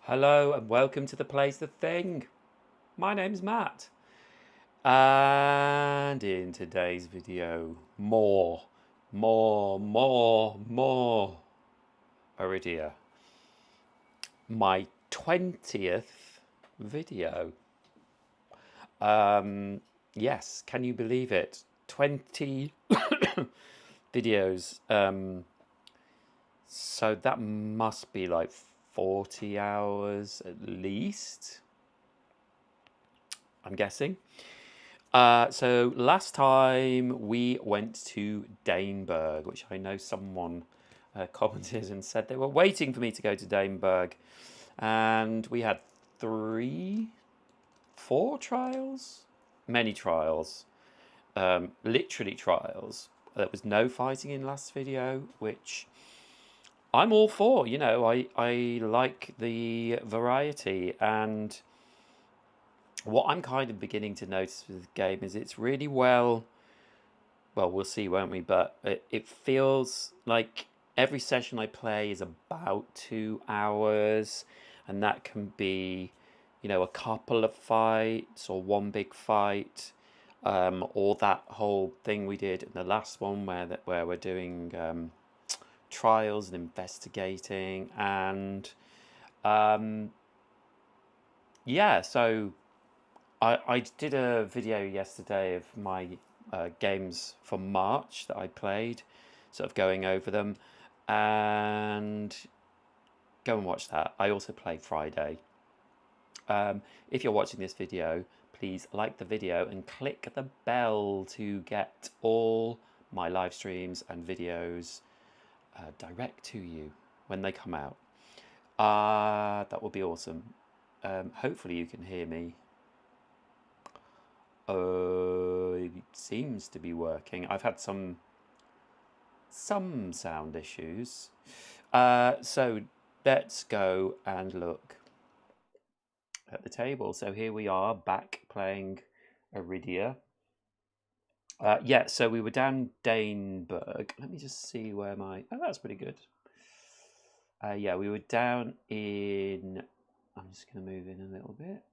Hello and welcome to the Plays the Thing. My name's Matt. And in today's video, more Arydia. My 20th video. Yes, can you believe it? 20 videos. So that must be like 40 hours at least, I'm guessing. So last time we went to Daneberg, which I know someone commented and said they were waiting for me to go to Daneberg. And we had 4 trials? Many trials. Literally trials. There was no fighting in last video, which I'm all for. You know, I like the variety, and what I'm kind of beginning to notice with the game is it's really well, we'll see, won't we? But it feels like every session I play is about 2 hours, and that can be, you know, a couple of fights or one big fight, or that whole thing we did in the last one where we're doing trials and investigating, and yeah, so I did a video yesterday of my games for March that I played, sort of going over them, and go and watch that. I also play Friday. If you're watching this video, please like the video and click the bell to get all my live streams and videos direct to you when they come out. That would be awesome. Hopefully you can hear me. It seems to be working. I've had some sound issues. So let's go and look at the table. So here we are back playing Arydia. Yeah, so we were down Daneberg. Let me just see where my... Oh, that's pretty good. Yeah, we were down in... I'm just going to move in a little bit.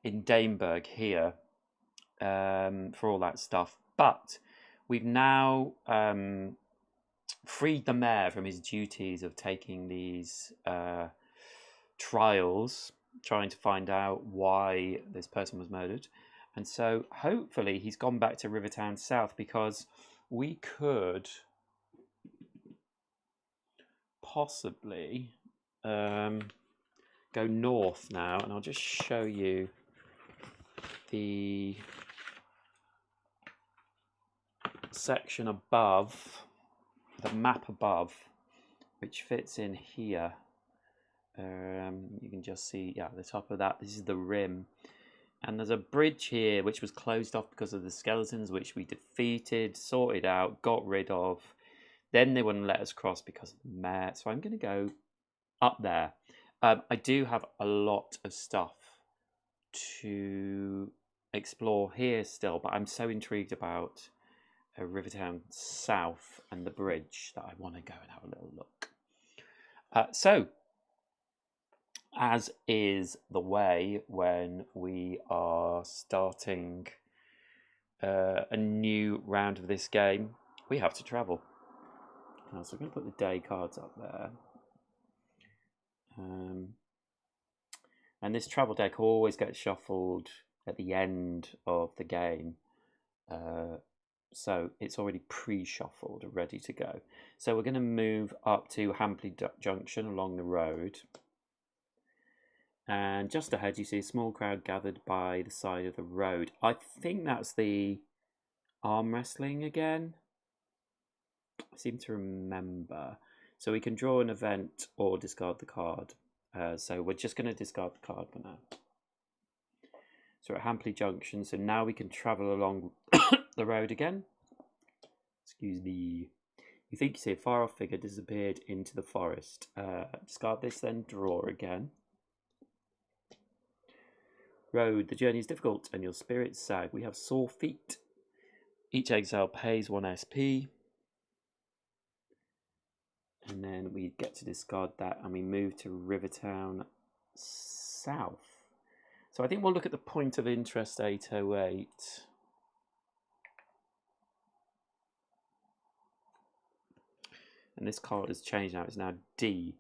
In Daneberg here, for all that stuff. But we've now freed the mayor from his duties of taking these trials, trying to find out why this person was murdered. And so hopefully he's gone back to Rivertown South, because we could possibly go north now, and I'll just show you the section above, the map above, which fits in here. You can just see, yeah, the top of that. This is the rim, and there's a bridge here which was closed off because of the skeletons, which we defeated, sorted out, got rid of. Then they wouldn't let us cross because of the mayor, so I'm going to go up there. I do have a lot of stuff to explore here still, but I'm so intrigued about Rivertown South and the bridge that I want to go and have a little look. So, as is the way when we are starting a new round of this game, we have to travel. So I'm going to put the day cards up there. And this travel deck always gets shuffled at the end of the game. So it's already pre-shuffled, ready to go. So we're going to move up to Hampley Junction along the road. And just ahead you see a small crowd gathered by the side of the road. I think that's the arm wrestling again. I seem to remember. So we can draw an event or discard the card. So we're just going to discard the card for now. So we're at Hampley Junction. So now we can travel along the road again. Excuse me. You think you see a far-off figure disappeared into the forest. Discard this, then draw again. Road. The journey is difficult and your spirits sag. We have sore feet. Each exile pays 1 SP. And then we get to discard that and we move to Rivertown South. So I think we'll look at the point of interest 808. And this card has changed now, it's now D.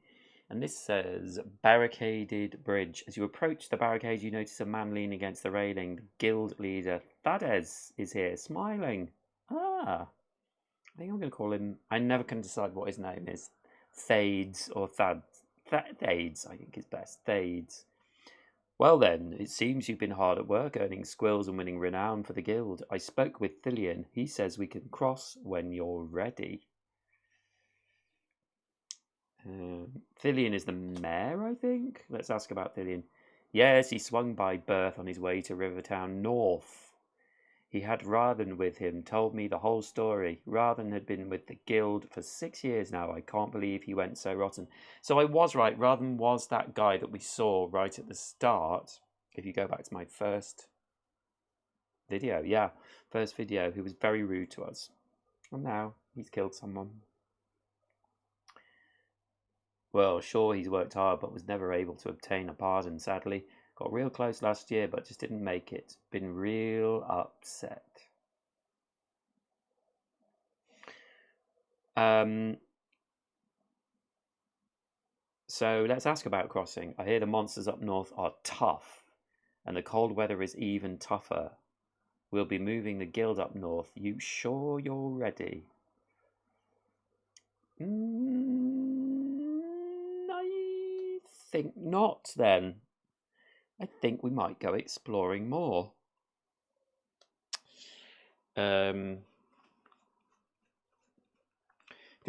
And this says, barricaded bridge. As you approach the barricade, you notice a man leaning against the railing. The guild leader, Thades, is here, smiling. Ah, I think I'm going to call him, I never can decide what his name is. Thades or Thades. Thades, I think is best. Thades. Well then, it seems you've been hard at work, earning squills and winning renown for the guild. I spoke with Thilian. He says we can cross when you're ready. Thilian is the mayor, I think? Let's ask about Thilian. Yes, he swung by Birth on his way to Rivertown North. He had Rathan with him, told me the whole story. Rathan had been with the guild for 6 years now. I can't believe he went so rotten. So I was right. Rathan was that guy that we saw right at the start. If you go back to my first video. Yeah, first video, who was very rude to us. And now he's killed someone. Well, sure, he's worked hard, but was never able to obtain a pardon, sadly. Got real close last year, but just didn't make it. Been real upset. So let's ask about crossing. I hear the monsters up north are tough, and the cold weather is even tougher. We'll be moving the guild up north. You sure you're ready? I think not, then. I think we might go exploring more. Because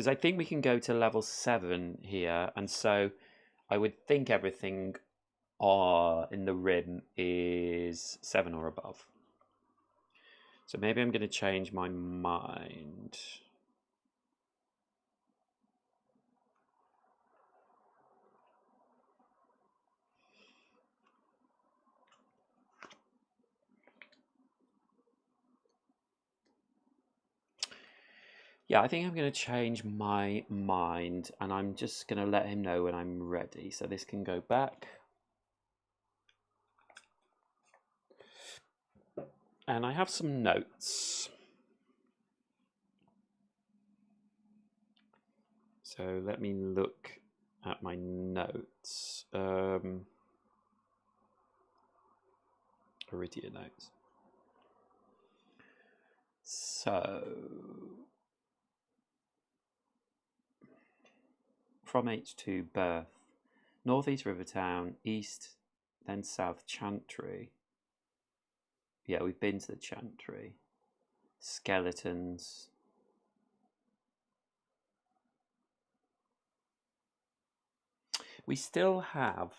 I think we can go to level 7 here, and so I would think everything in the rim is 7 or above. So maybe I'm going to change my mind. Yeah, I think I'm going to change my mind, and I'm just going to let him know when I'm ready. So this can go back. And I have some notes. So let me look at my notes. Arydia notes. So from H2, Birth, Northeast Rivertown, East, then South Chantry. Yeah, we've been to the Chantry. Skeletons. We still have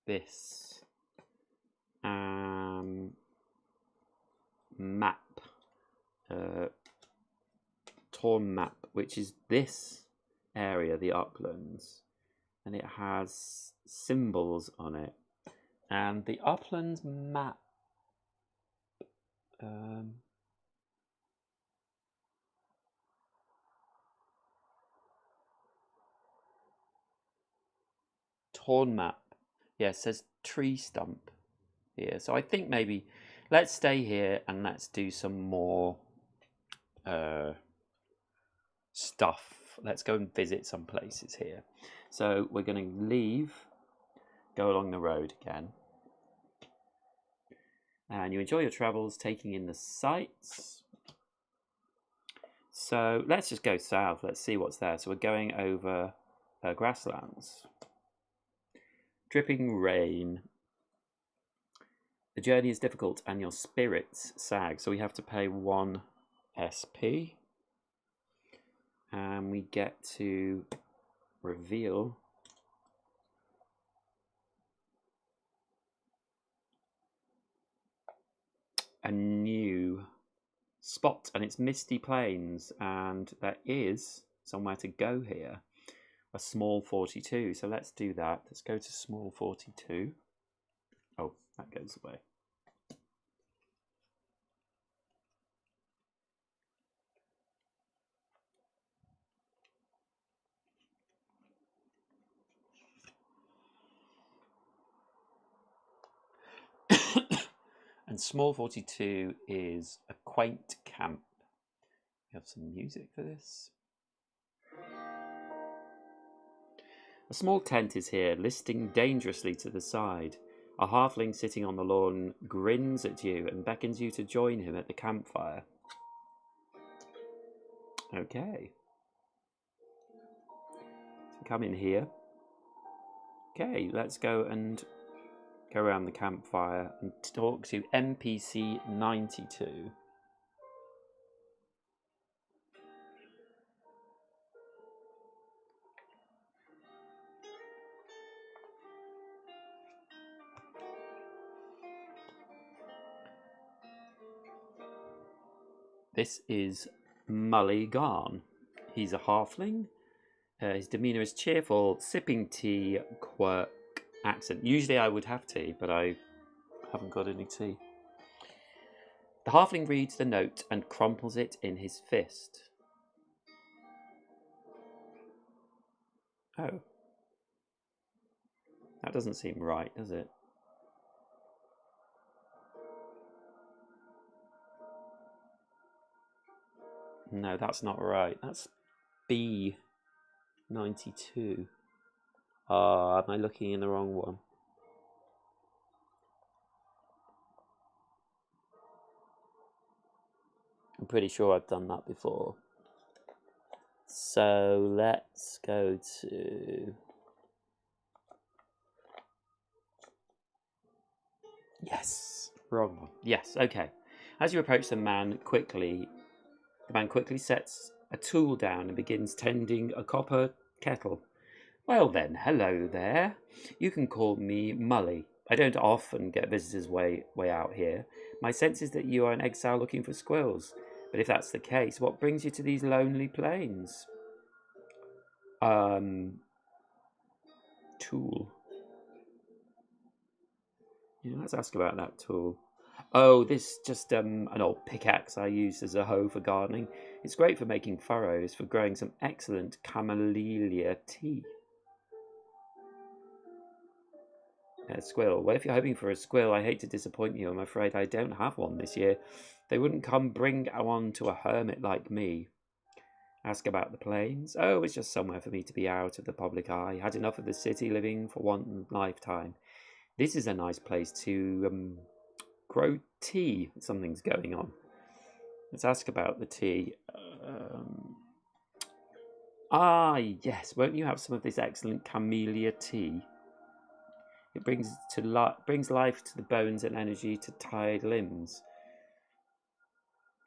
this map, torn map, which is this area, the uplands, and it has symbols on it. And the uplands map, torn map, yeah, it says tree stump here. So I think maybe let's stay here and let's do some more stuff. Let's go and visit some places here. So we're going to leave, go along the road again. And you enjoy your travels, taking in the sights. So let's just go south. Let's see what's there. So we're going over grasslands. Dripping rain. The journey is difficult and your spirits sag. So we have to pay 1 SP. And we get to reveal a new spot, and it's Misty Plains, and there is somewhere to go here, a small 42. So let's do that. Let's go to small 42. Oh, that goes away. And small 42 is a quaint camp. We have some music for this. A small tent is here, listing dangerously to the side. A halfling sitting on the lawn grins at you and beckons you to join him at the campfire. Okay. So come in here. Okay, let's go around the campfire and talk to NPC 92. This is Mulligan. He's a halfling. His demeanour is cheerful, sipping tea, quirk, accent. Usually I would have tea, but I haven't got any tea. The halfling reads the note and crumples it in his fist. Oh. That doesn't seem right, does it? No, that's not right. That's B92. Am I looking in the wrong one? I'm pretty sure I've done that before. So let's go to... Yes, wrong one. Yes, okay. As you approach the man quickly sets a tool down and begins tending a copper kettle. Well then, hello there. You can call me Mully. I don't often get visitors way out here. My sense is that you are an exile looking for squirrels. But if that's the case, what brings you to these lonely plains? Tool. Yeah, let's ask about that tool. Oh, this just an old pickaxe I use as a hoe for gardening. It's great for making furrows, for growing some excellent camellia tea. Squirrel. Well, if you're hoping for a squirrel, I hate to disappoint you. I'm afraid I don't have one this year. They wouldn't come bring one to a hermit like me. Ask about the plains. Oh, it's just somewhere for me to be out of the public eye. Had enough of the city living for one lifetime. This is a nice place to grow tea. Something's going on. Let's ask about the tea. Yes. Won't you have some of this excellent camellia tea? It brings life to the bones and energy to tired limbs.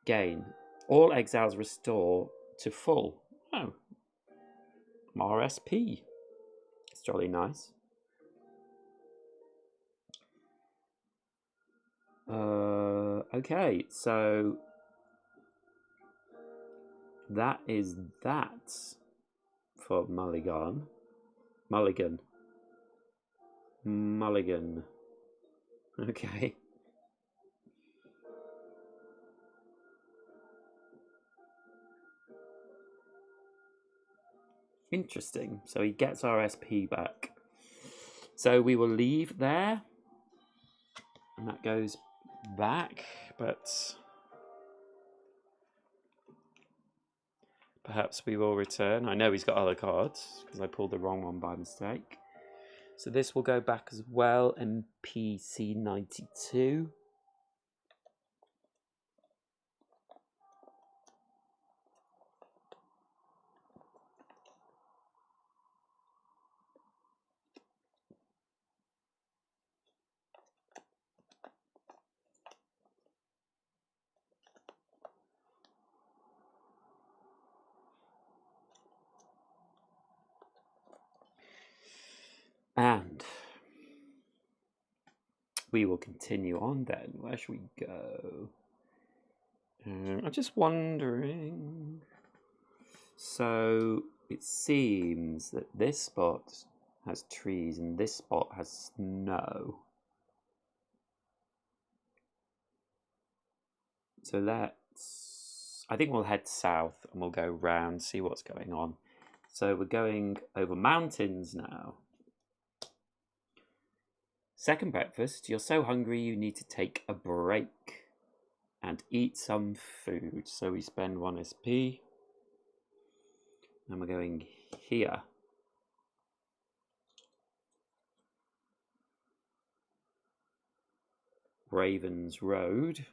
Gain. All exiles restore to full. Oh. RSP. It's jolly nice. Okay, so that is that for Mulligan. Okay. Interesting. So he gets our SP back. So we will leave there. And that goes back, but perhaps we will return. I know he's got other cards because I pulled the wrong one by mistake. So this will go back as well. NPC 92. And we will continue on then. Where should we go? I'm just wondering. So it seems that this spot has trees and this spot has snow. So I think we'll head south and we'll go round, see what's going on. So we're going over mountains now. Second breakfast, you're so hungry you need to take a break and eat some food. So we spend 1 SP. And we're going here. Ravens Road.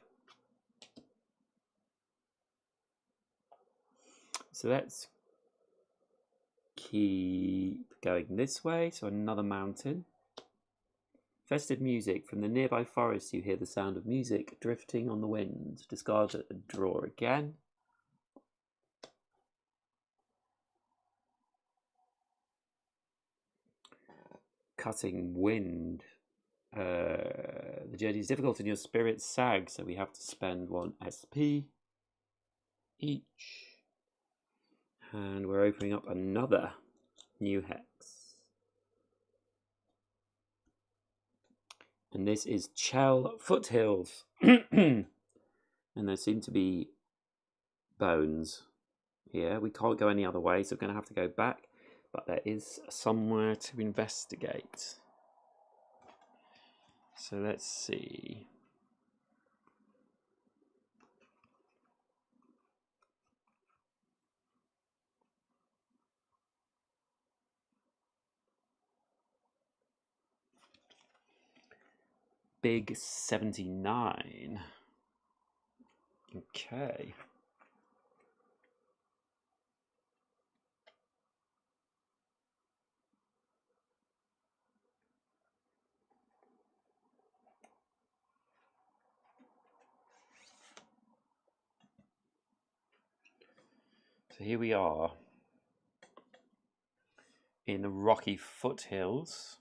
So let's keep going this way. So another mountain. Festive music. From the nearby forest you hear the sound of music drifting on the wind. Discard a draw again. Cutting wind. The journey is difficult and your spirits sag, so we have to spend 1 SP each. And we're opening up another new hex. And this is Chell Foothills. And there seem to be bones here. We can't go any other way, so we're going to have to go back. But there is somewhere to investigate. So let's see. Big 79. Okay. So here we are in the rocky foothills.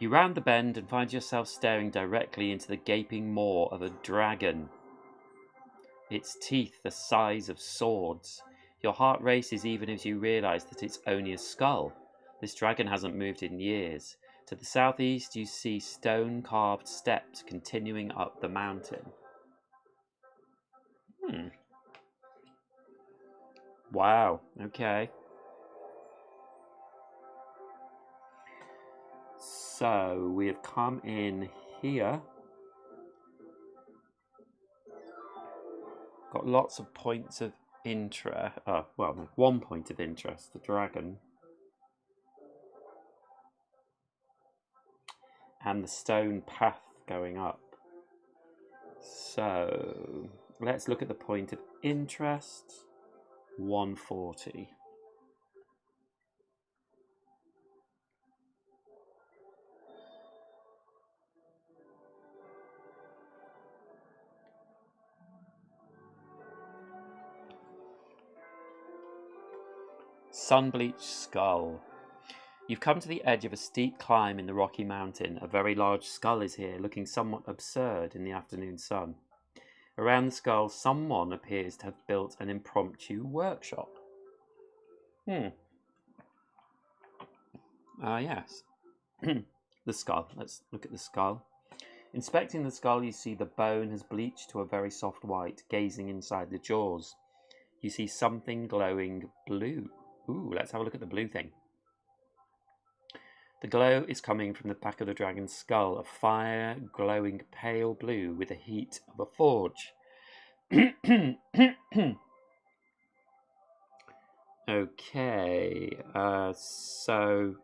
You round the bend and find yourself staring directly into the gaping maw of a dragon. Its teeth the size of swords. Your heart races even as you realise that it's only a skull. This dragon hasn't moved in years. To the southeast you see stone-carved steps continuing up the mountain. Wow, okay. So we have come in here. Got lots of points of interest. Well, no, 1 point of interest, the dragon. And the stone path going up. So let's look at the point of interest. 140. Sun-bleached skull. You've come to the edge of a steep climb in the Rocky Mountain. A very large skull is here, looking somewhat absurd in the afternoon sun. Around the skull, someone appears to have built an impromptu workshop. Yes. The skull. Let's look at the skull. Inspecting the skull, you see the bone has bleached to a very soft white, gazing inside the jaws. You see something glowing blue. Ooh, let's have a look at the blue thing. The glow is coming from the back of the dragon's skull, a fire glowing pale blue with the heat of a forge. Okay, so,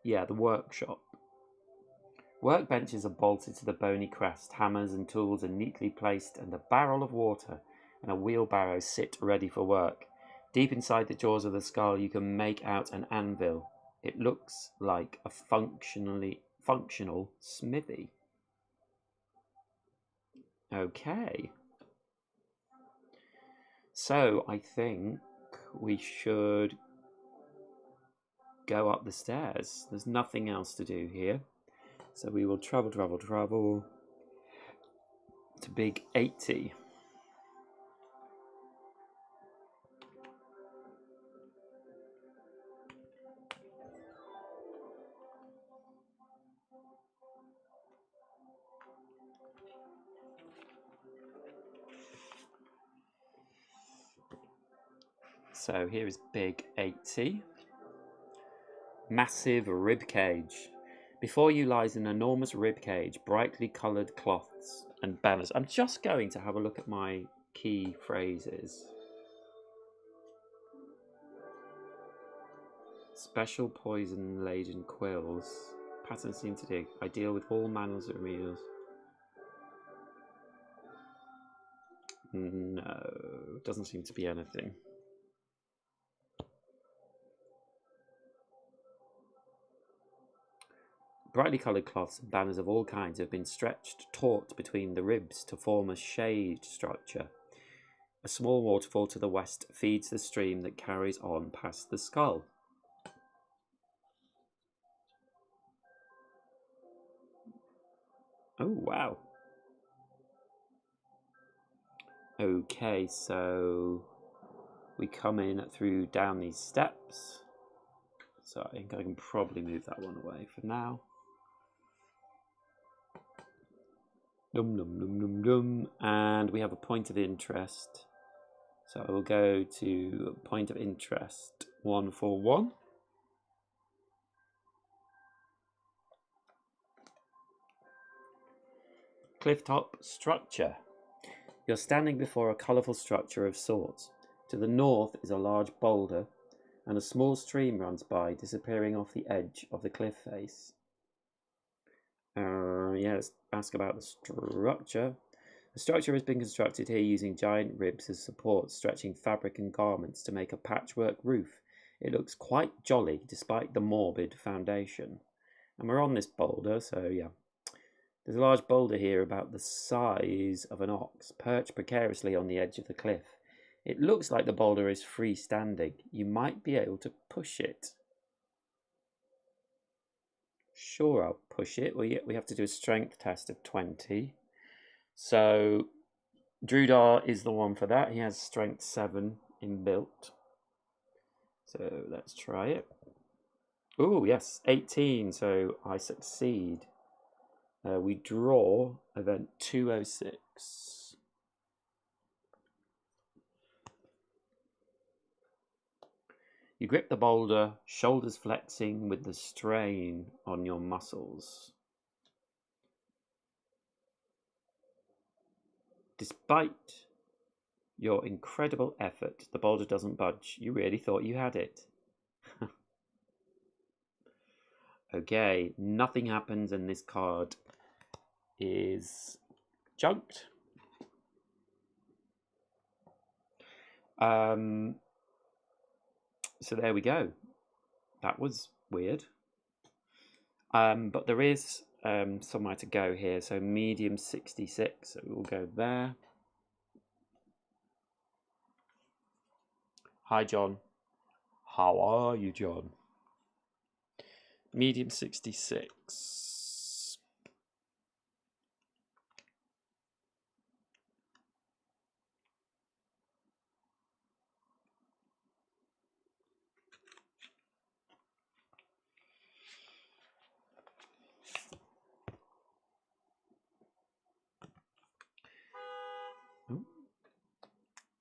yeah, the workshop. Workbenches are bolted to the bony crest, hammers and tools are neatly placed, and a barrel of water and a wheelbarrow sit ready for work. Deep inside the jaws of the skull, you can make out an anvil. It looks like a functional smithy. Okay. So I think we should go up the stairs. There's nothing else to do here. So we will travel to Big 80. So here is big 80. Massive rib cage. Before you lies an enormous rib cage, brightly coloured cloths and banners. I'm just going to have a look at my key phrases. Special poison-laden quills. Patterns seem to dig. I deal with all manners of meals. No, doesn't seem to be anything. Brightly coloured cloths and banners of all kinds have been stretched taut between the ribs to form a shade structure. A small waterfall to the west feeds the stream that carries on past the skull. Oh, wow. Okay, so we come in through down these steps. So I think I can probably move that one away for now. Dum dum dum dum dum. And we have a point of interest. So I will go to point of interest 141. Clifftop structure. You're standing before a colourful structure of sorts. To the north is a large boulder, and a small stream runs by, disappearing off the edge of the cliff face. Let's ask about the structure. The structure has been constructed here using giant ribs as supports, stretching fabric and garments to make a patchwork roof. It looks quite jolly, despite the morbid foundation. And we're on this boulder, so yeah. There's a large boulder here about the size of an ox, perched precariously on the edge of the cliff. It looks like the boulder is freestanding. You might be able to push it. Sure, I'll push it. We have to do a strength test of 20. So, Drudar is the one for that. He has strength 7 inbuilt. So, let's try it. Oh, yes, 18. So, I succeed. We draw event 206. You grip the boulder, shoulders flexing with the strain on your muscles. Despite your incredible effort, the boulder doesn't budge. You really thought you had it. Okay, nothing happens and this card is junked. So there we go. That was weird. But there is somewhere to go here. So medium 66. So we'll go there. Hi, John. How are you, John? Medium 66. Ooh.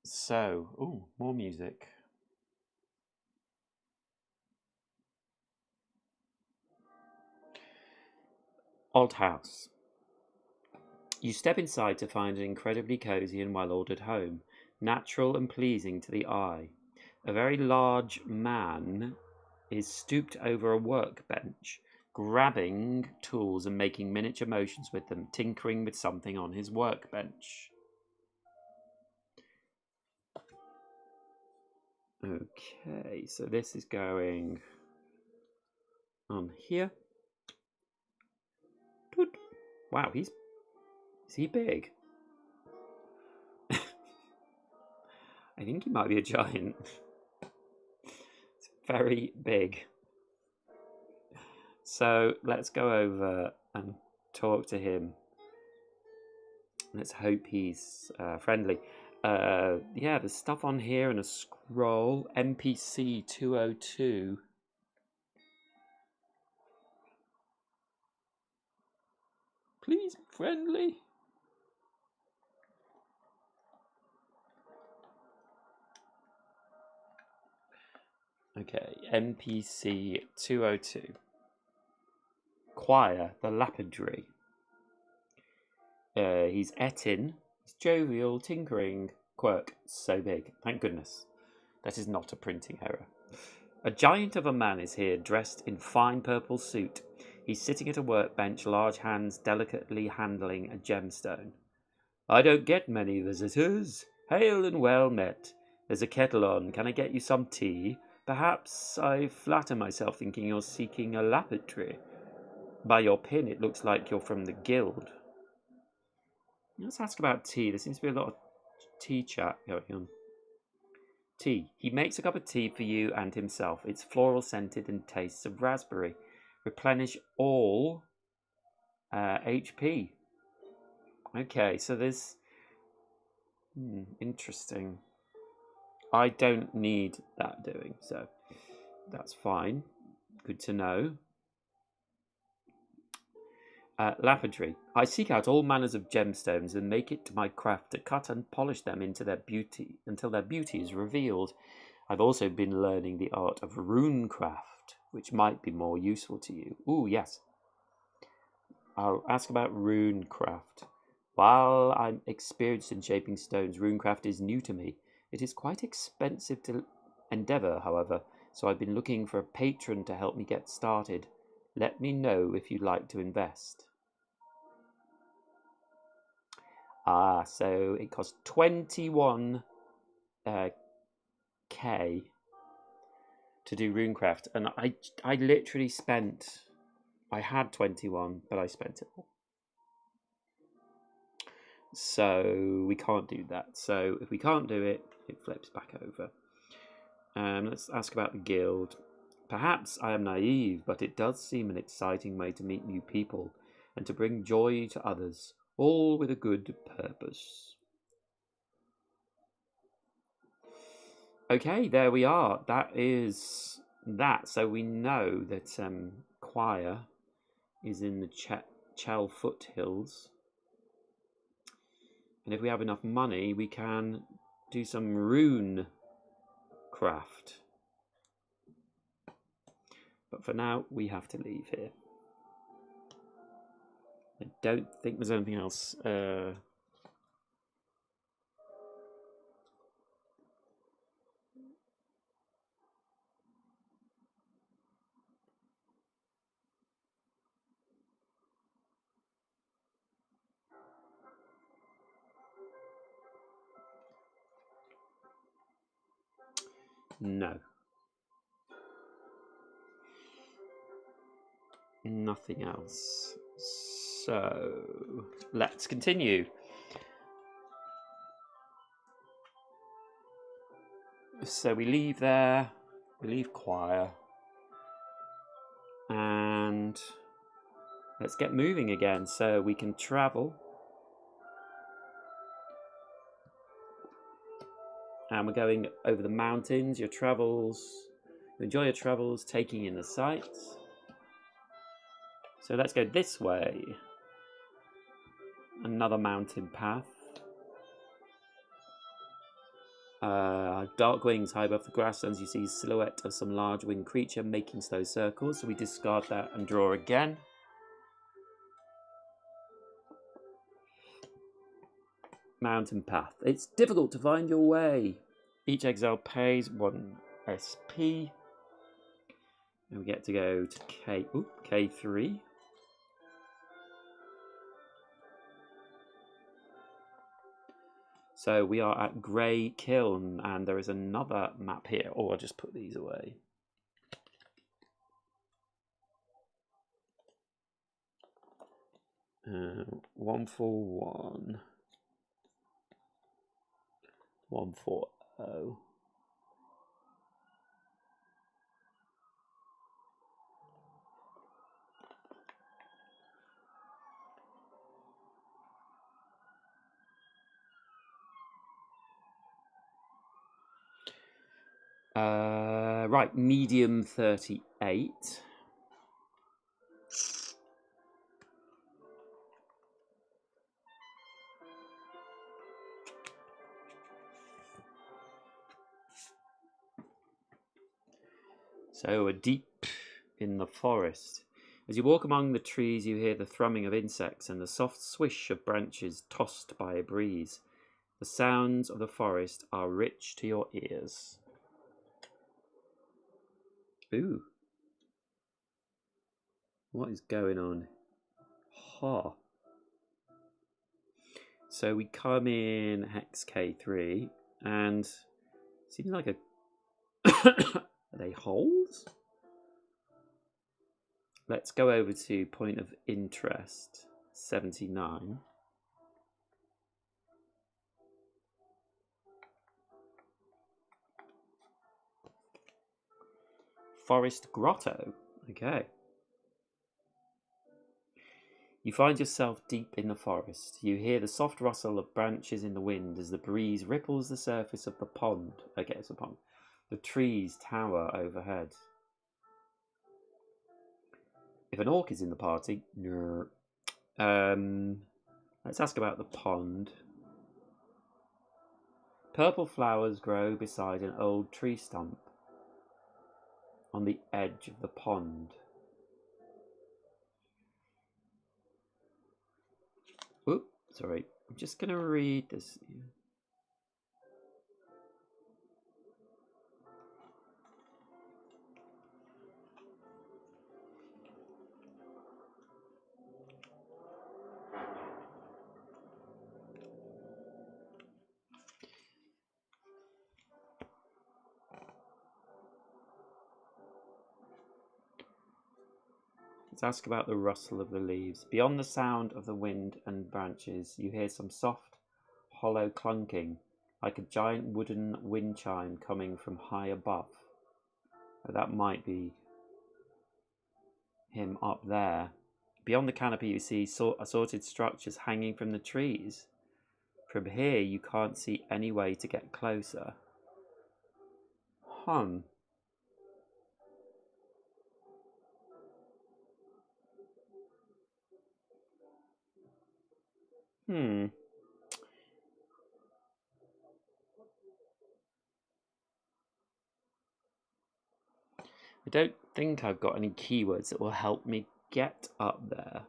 So, more music. Old house. You step inside to find an incredibly cozy and well-ordered home, natural and pleasing to the eye. A very large man is stooped over a workbench, grabbing tools and making miniature motions with them, tinkering with something on his workbench. Okay, so this is going on here. Wow, is he big? I think he might be a giant. It's very big. So let's go over and talk to him. Let's hope he's friendly. Yeah, there's stuff on here and a scroll. NPC 202. Please be friendly. Okay, NPC 202. Choir, the lapidary. He's Etin. He's jovial, tinkering, quirk, so big. Thank goodness. That is not a printing error. A giant of a man is here, dressed in fine purple suit. He's sitting at a workbench, large hands delicately handling a gemstone. I don't get many visitors. Hail and well met. There's a kettle on. Can I get you some tea? Perhaps I flatter myself thinking you're seeking a lapidary. By your pin, it looks like you're from the guild. Let's ask about tea. There seems to be a lot of tea chat going on. Tea. He makes a cup of tea for you and himself. It's floral scented and tastes of raspberry. Replenish all HP. Okay, so there's... interesting. I don't need that doing, so that's fine. Good to know. Lapidary. I seek out all manners of gemstones and make it my craft to cut and polish them into their beauty until their beauty is revealed. I've also been learning the art of runecraft, which might be more useful to you. Ooh, yes. I'll ask about runecraft. While I'm experienced in shaping stones, runecraft is new to me. It is quite expensive to endeavour, however, so I've been looking for a patron to help me get started. Let me know if you'd like to invest. So it costs 21 K to do runecraft, and I literally spent... I had 21, but I spent it all. So we can't do that. So if we can't do it, it flips back over. Let's ask about the guild. Perhaps I am naive, but it does seem an exciting way to meet new people and to bring joy to others, all with a good purpose. Okay, there we are. That is that. So we know that Choir is in the Chell foothills. And if we have enough money, we can do some rune craft. But for now, we have to leave here. I don't think there's anything else. No. Nothing else. So, let's continue. So we leave there, we leave Choir, and let's get moving again so we can travel. And we're going over the mountains, your travels, enjoy your travels, taking in the sights. So let's go this way. Another mountain path. Dark wings high above the grasslands. You see a silhouette of some large winged creature making slow circles. So we discard that and draw again. Mountain path. It's difficult to find your way. Each exile pays 1 SP. And we get to go to K3. So we are at Grey Kiln, and there is another map here. Oh, I'll just put these away. One for one. 140. Right, medium 38. So we're deep in the forest. As you walk among the trees, you hear the thrumming of insects and the soft swish of branches tossed by a breeze. The sounds of the forest are rich to your ears. Ooh. What is going on? Ha. So we come in hex K3 and it seems like a... Are they holes? Let's go over to point of interest 79. Forest Grotto. Okay. You find yourself deep in the forest. You hear the soft rustle of branches in the wind as the breeze ripples the surface of the pond. Okay, it's a pond. The trees tower overhead. If an orc is in the party, no. Let's ask about the pond. Purple flowers grow beside an old tree stump on the edge of the pond. Oop, sorry. I'm just going to read this. Let's ask about the rustle of the leaves. Beyond the sound of the wind and branches, you hear some soft, hollow clunking, like a giant wooden wind chime coming from high above. That might be him up there. Beyond the canopy, you see assorted structures hanging from the trees. From here, you can't see any way to get closer. I don't think I've got any keywords that will help me get up there.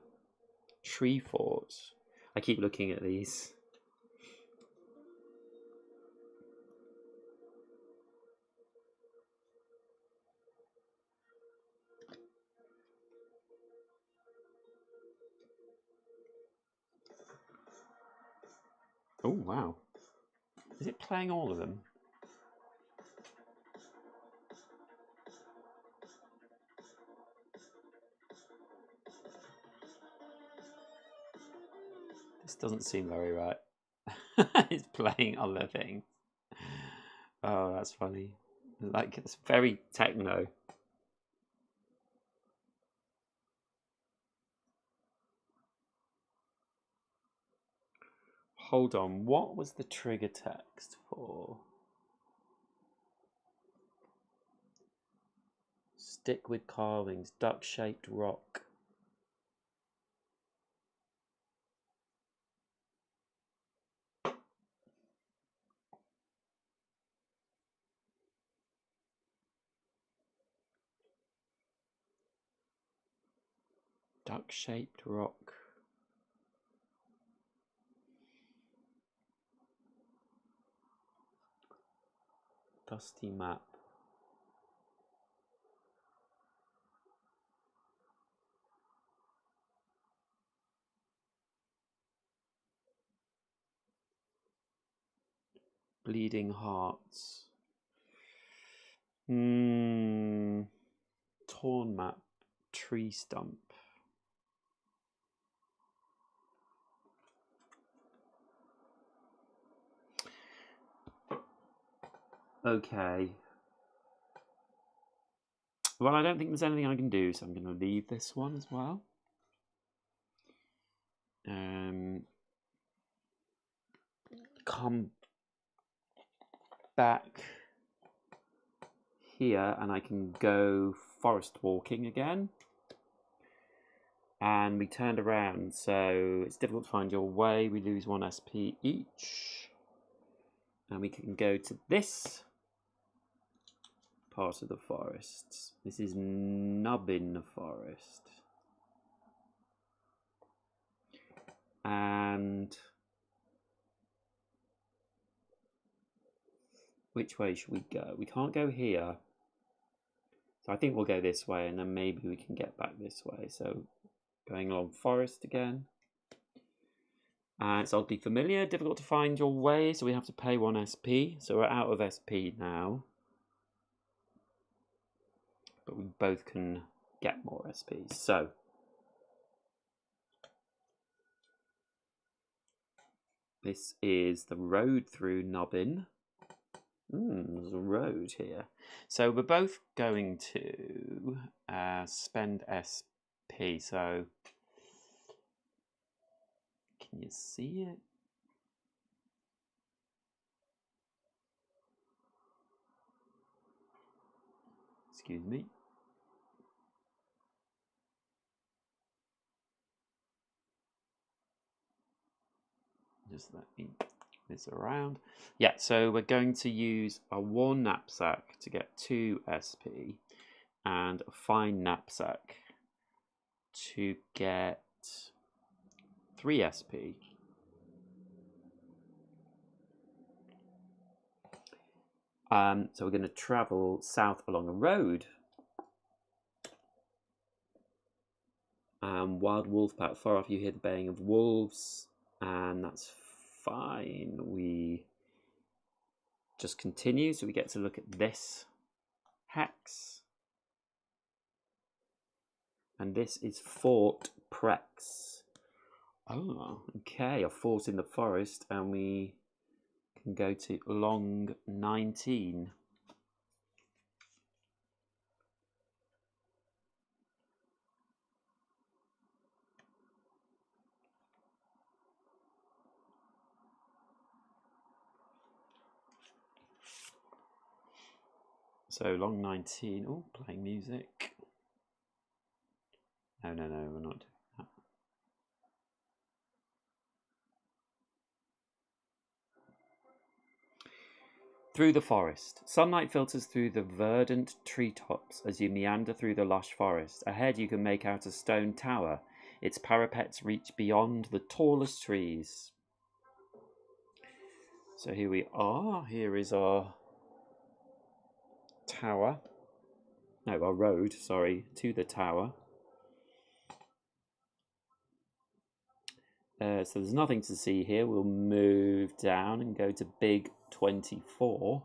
Tree fort. I keep looking at these. Oh, wow. Is it playing all of them? This doesn't seem very right. It's playing other things. Oh, that's funny. Like, it's very techno. Hold on, what was the trigger text for? Stick with carvings, duck-shaped rock. Duck-shaped rock. Dusty map. Bleeding hearts. Torn map. Tree stump. Okay. Well, I don't think there's anything I can do, so I'm going to leave this one as well. Come back here and I can go forest walking again. And we turned around, so it's difficult to find your way. We lose 1 SP each. And we can go to this part of the forest? This is Nubbin Forest. And which way should we go? We can't go here. So I think we'll go this way and then maybe we can get back this way. So going along forest again. And it's oddly familiar, difficult to find your way, so we have to pay 1 SP. So we're out of SP now. But we both can get more SPs. So this is the road through Nubbin. There's a road here. So we're both going to spend SP. So can you see it? Excuse me. Just let me this around. Yeah, so we're going to use a 1 knapsack to get 2 SP and a fine knapsack to get 3 SP. So we're going to travel south along a road. Wild wolf pack. Far off you hear the baying of wolves, and that's fine. We just continue, so we get to look at this hex. And this is Fort Prex. Oh, okay, a fort in the forest, and we can go to long 19. So long 19. Oh, playing music. No, we're not doing that. Through the forest. Sunlight filters through the verdant treetops as you meander through the lush forest. Ahead you can make out a stone tower. Its parapets reach beyond the tallest trees. So here we are. Here is our tower. No, our road, sorry, to the tower. So there's nothing to see here. We'll move down and go to big 24.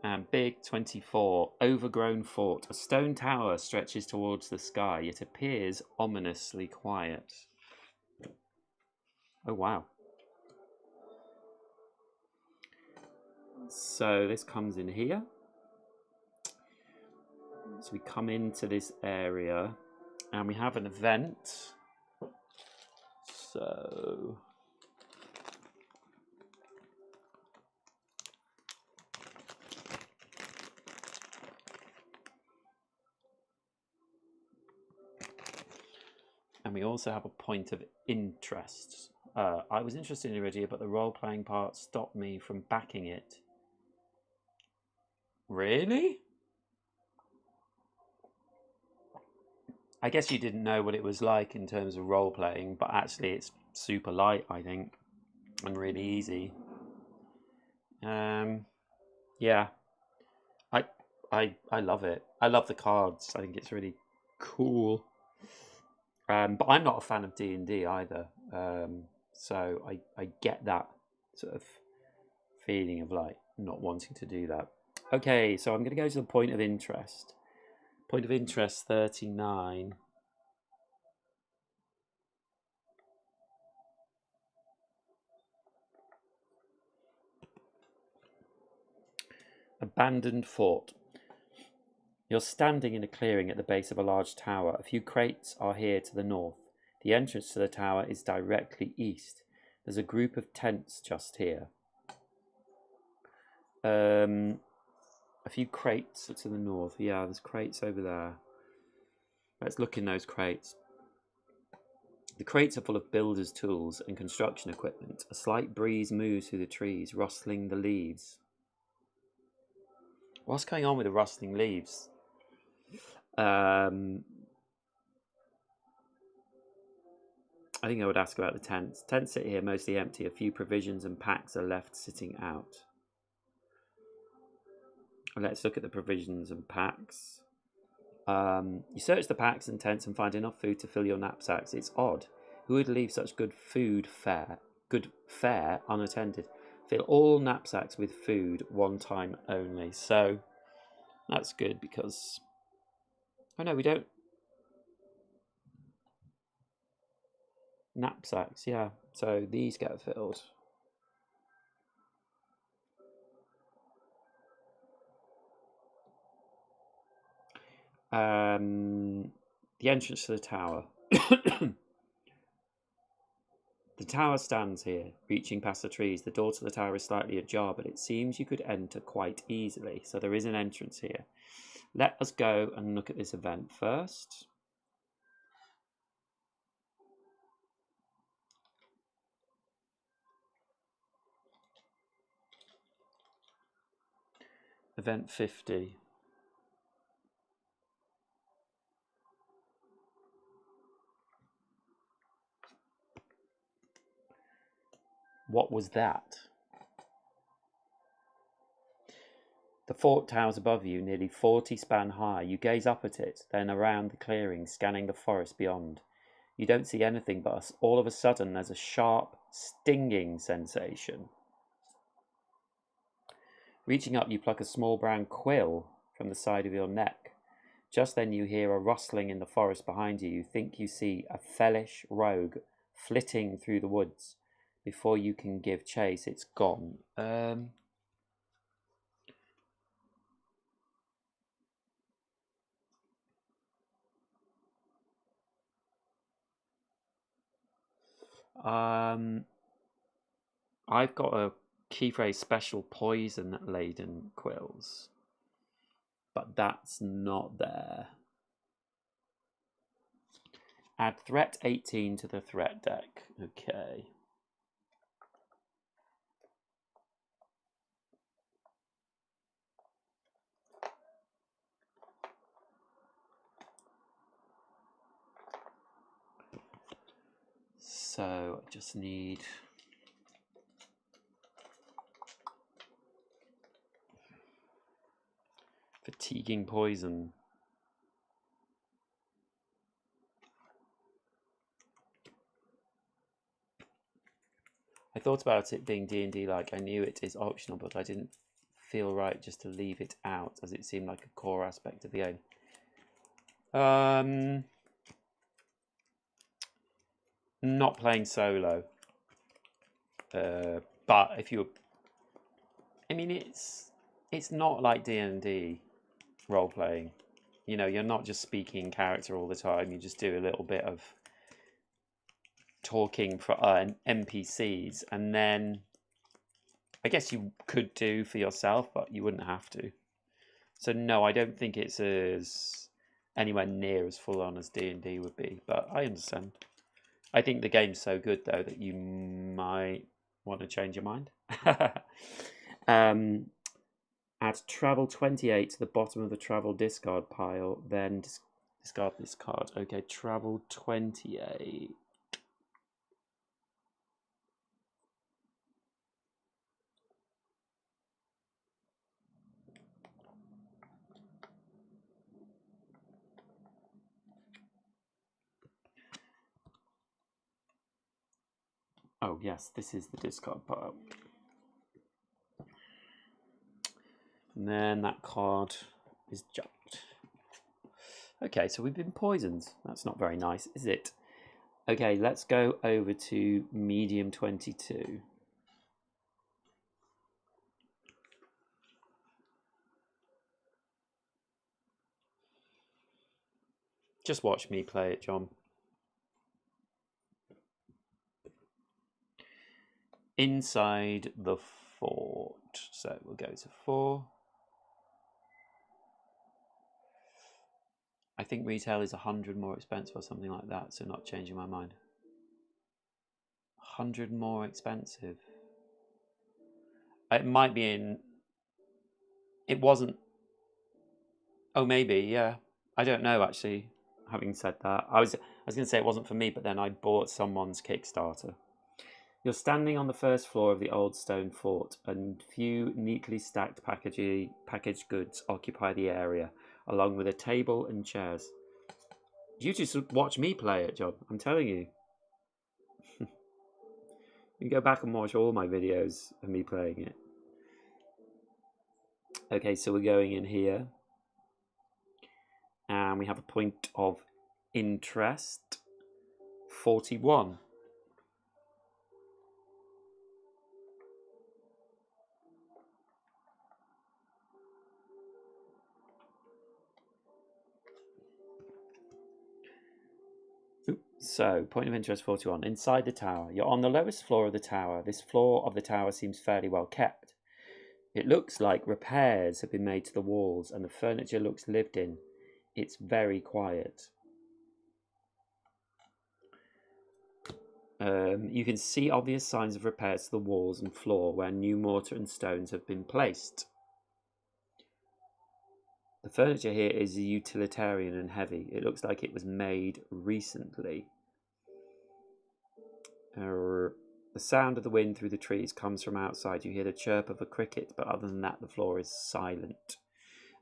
And big 24, overgrown fort. A stone tower stretches towards the sky. It appears ominously quiet. Oh, wow. So this comes in here. So we come into this area and we have an event. So and we also have a point of interest. I was interested in Arydia, but the role-playing part stopped me from backing it. Really? I guess you didn't know what it was like in terms of role-playing, but actually it's super light, I think, and really easy. Yeah, I love it. I love the cards. I think it's really cool. But I'm not a fan of D&D either. So I get that sort of feeling of like not wanting to do that. Okay, so I'm going to go to the point of interest. Point of interest 39. Abandoned fort. You're standing in a clearing at the base of a large tower. A few crates are here to the north. The entrance to the tower is directly east. There's a group of tents just here. A few crates to the north. Yeah, there's crates over there. Let's look in those crates. The crates are full of builders' tools and construction equipment. A slight breeze moves through the trees, rustling the leaves. What's going on with the rustling leaves? I think I would ask about the tents. Tents sit here mostly empty. A few provisions and packs are left sitting out. Let's look at the provisions and packs. You search the packs and tents and find enough food to fill your knapsacks. It's odd. Who would leave such good fare unattended? Fill all knapsacks with food one time only. So that's good because... Oh no, we don't. Knapsacks, yeah. So these get filled. The entrance to the tower. The tower stands here, reaching past the trees. The door to the tower is slightly ajar, but it seems you could enter quite easily. So there is an entrance here. Let us go and look at this event first. Event 50. What was that? The fort towers above you, nearly 40 span high. You gaze up at it, then around the clearing, scanning the forest beyond. You don't see anything, but all of a sudden there's a sharp, stinging sensation. Reaching up, you pluck a small brown quill from the side of your neck. Just then you hear a rustling in the forest behind you. You think you see a fellish rogue flitting through the woods. Before you can give chase, it's gone. I've got a key phrase special poison laden quills, but that's not there. Add threat 18 to the threat deck. Okay. So I just need fatiguing poison. I thought about it being D&D like. I knew it is optional, but I didn't feel right just to leave it out, as it seemed like a core aspect of the game. Not playing solo. But if you... I mean, it's not like D&D role-playing. You know, you're not just speaking character all the time. You just do a little bit of talking for NPCs, and then I guess you could do for yourself, but you wouldn't have to. So no, I don't think it's as anywhere near as full on as D&D would be, but I understand. I think the game's so good though that you might want to change your mind. Add travel 28 to the bottom of the travel discard pile, then discard this card. Okay, travel 28. Oh yes, this is the discard pile. And then that card is jumped. Okay, so we've been poisoned. That's not very nice, is it? Okay, let's go over to medium 22. Just watch me play it, John. inside the fort. So we'll go to 4. I think retail is 100 more expensive or something like that, so not changing my mind. 100 more expensive. It might be in... It wasn't... Oh, maybe, yeah. I don't know, actually, having said that. I was going to say it wasn't for me, but then I bought someone's Kickstarter. You're standing on the first floor of the old stone fort, and few neatly stacked packaged goods occupy the area, along with a table and chairs. You just watch me play it, John. I'm telling you. You can go back and watch all my videos of me playing it. Okay, so we're going in here. And we have a point of interest. 41. So, point of interest 41. Inside the tower. You're on the lowest floor of the tower. This floor of the tower seems fairly well kept. It looks like repairs have been made to the walls and the furniture looks lived in. It's very quiet. You can see obvious signs of repairs to the walls and floor where new mortar and stones have been placed. The furniture here is utilitarian and heavy. It looks like it was made recently. The sound of the wind through the trees comes from outside. You hear the chirp of a cricket, but other than that, the floor is silent.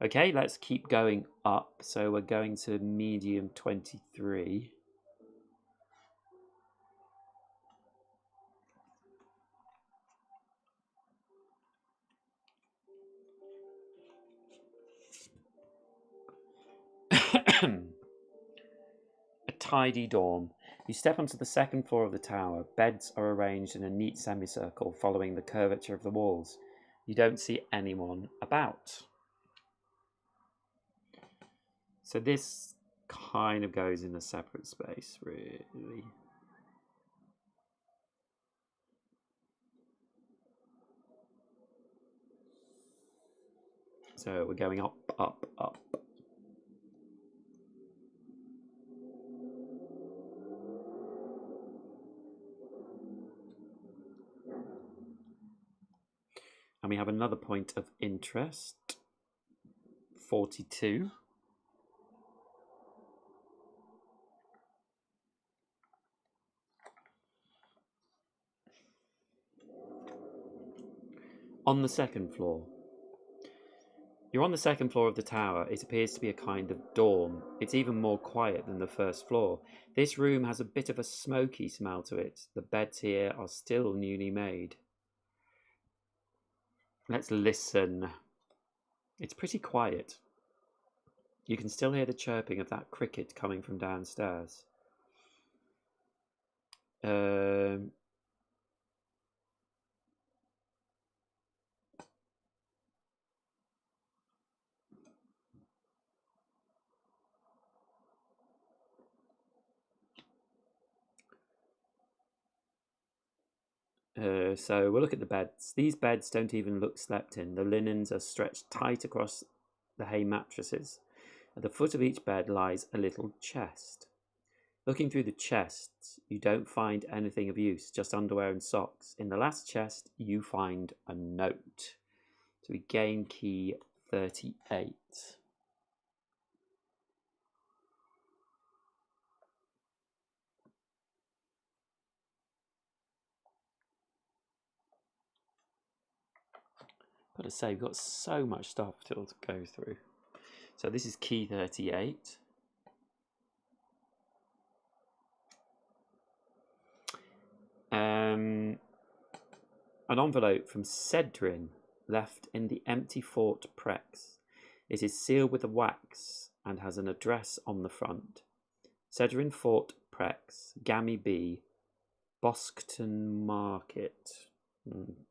Okay, let's keep going up. So we're going to medium 23. A tidy dawn. You step onto the second floor of the tower. Beds are arranged in a neat semicircle following the curvature of the walls. You don't see anyone about. So this kind of goes in a separate space, really. So we're going up, up, up. And we have another point of interest, 42. On the second floor. You're on the second floor of the tower. It appears to be a kind of dorm. It's even more quiet than the first floor. This room has a bit of a smoky smell to it. The beds here are still newly made. Let's listen. It's pretty quiet. You can still hear the chirping of that cricket coming from downstairs. So we'll look at the beds. These beds don't even look slept in. The linens are stretched tight across the hay mattresses. At the foot of each bed lies a little chest. Looking through the chests, you don't find anything of use, just underwear and socks. In the last chest, you find a note. So we gain key 38. Gotta say, we've got so much stuff still to go through. So this is key 38. An envelope from Cedrin left in the empty Fort Prex. It is sealed with a wax and has an address on the front. Cedrin Fort Prex, Gammy B, Boskton Market.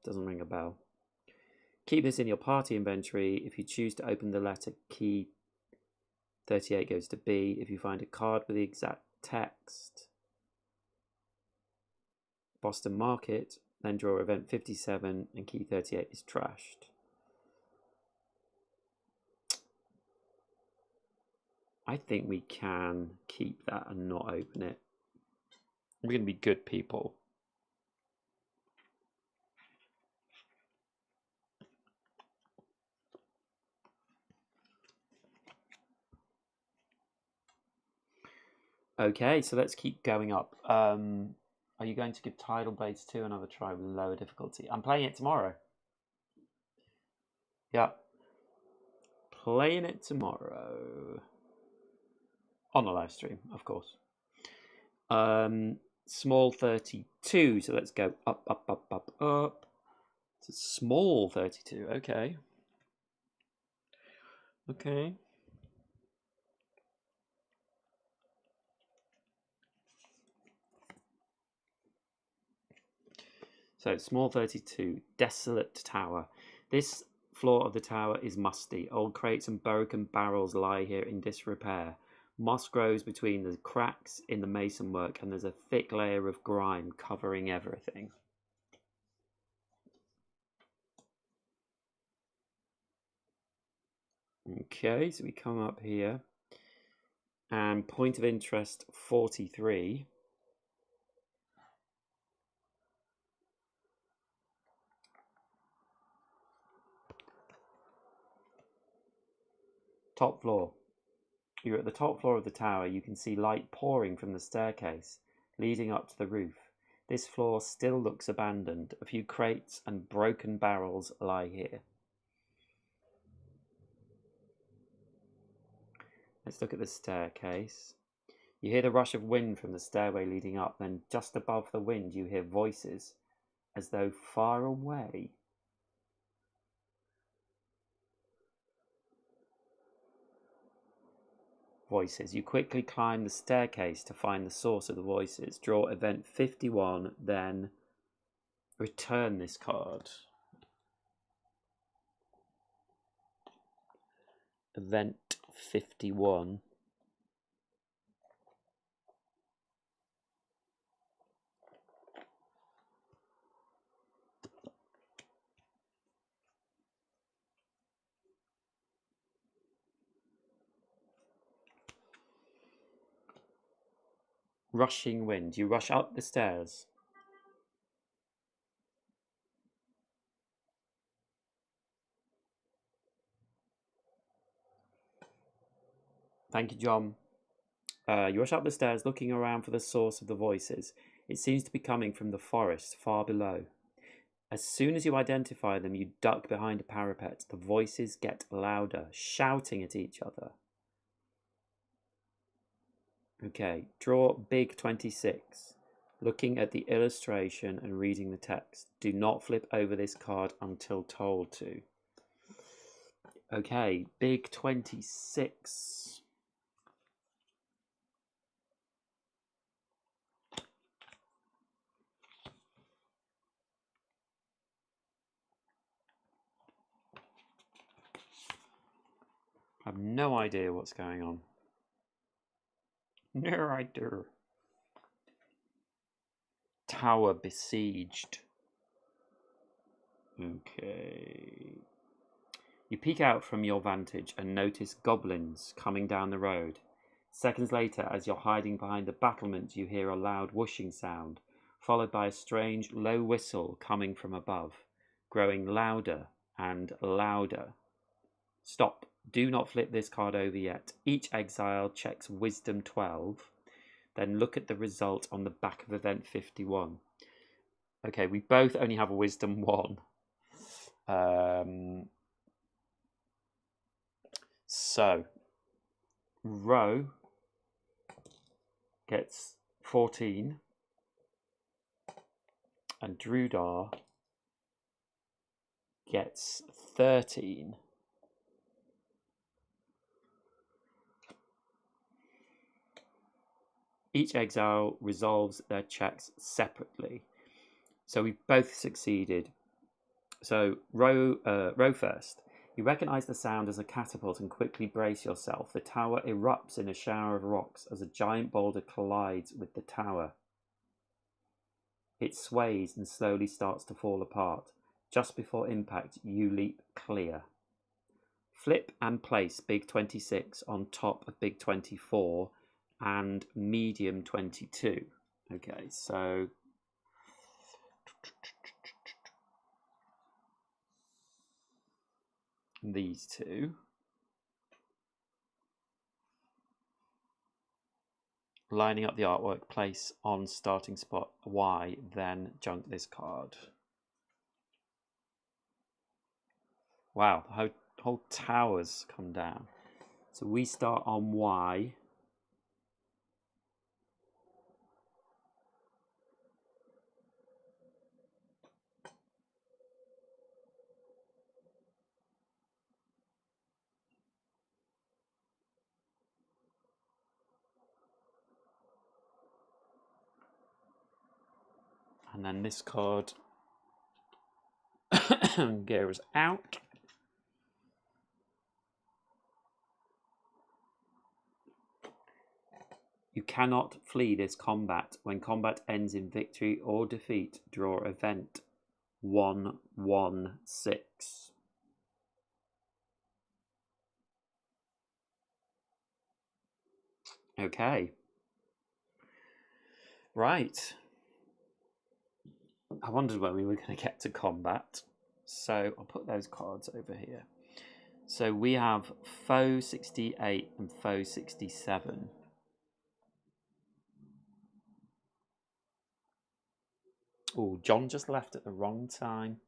Doesn't ring a bell. Keep this in your party inventory. If you choose to open the letter, key 38 goes to B. If you find a card with the exact text, Boston Market, then draw event 57 and key 38 is trashed. I think we can keep that and not open it. We're going to be good people. Okay, so let's keep going up. Are you going to give Tidal Blades 2 another try with lower difficulty? I'm playing it tomorrow. Yeah. Playing it tomorrow. On the live stream, of course. Small 32, so let's go up, up, up, up, up. It's a small 32, okay. Okay. So, small 32, desolate tower. This floor of the tower is musty. Old crates and broken barrels lie here in disrepair. Moss grows between the cracks in the masonwork, and there's a thick layer of grime covering everything. Okay, so we come up here. And point of interest 43. Top floor. You're at the top floor of the tower. You can see light pouring from the staircase leading up to the roof. This floor still looks abandoned. A few crates and broken barrels lie here. Let's look at the staircase. You hear the rush of wind from the stairway leading up, then just above the wind you hear voices, as though far away. Voices. You quickly climb the staircase to find the source of the voices. Draw event 51, then return this card. Event 51. Rushing wind. You rush up the stairs. Thank you, John. You rush up the stairs, looking around for the source of the voices. It seems to be coming from the forest far below. As soon as you identify them, you duck behind a parapet. The voices get louder, shouting at each other. Okay, draw big 26. Looking at the illustration and reading the text. Do not flip over this card until told to. Okay, big 26. I have no idea what's going on. No idea. Tower besieged. Okay. You peek out from your vantage and notice goblins coming down the road. Seconds later, as you're hiding behind the battlement, you hear a loud whooshing sound, followed by a strange low whistle coming from above, growing louder and louder. Stop. Do not flip this card over yet. Each exile checks Wisdom 12. Then look at the result on the back of event 51. Okay, we both only have a Wisdom 1. So, Ro gets 14 and Drudar gets 13. Each exile resolves their checks separately. So we both succeeded. So Ro first. You recognise the sound as a catapult and quickly brace yourself. The tower erupts in a shower of rocks as a giant boulder collides with the tower. It sways and slowly starts to fall apart. Just before impact, you leap clear. Flip and place big 26 on top of big 24 and medium 22. Okay, so these two. Lining up the artwork, place on starting spot Y, then junk this card. Wow, the whole tower's come down. So we start on Y. And then this card goes out. You cannot flee this combat. When combat ends in victory or defeat, draw event 1/1/6. Okay. Right. I wondered when we were going to get to combat. So I'll put those cards over here. So we have foe 68 and foe 67. Oh, John just left at the wrong time.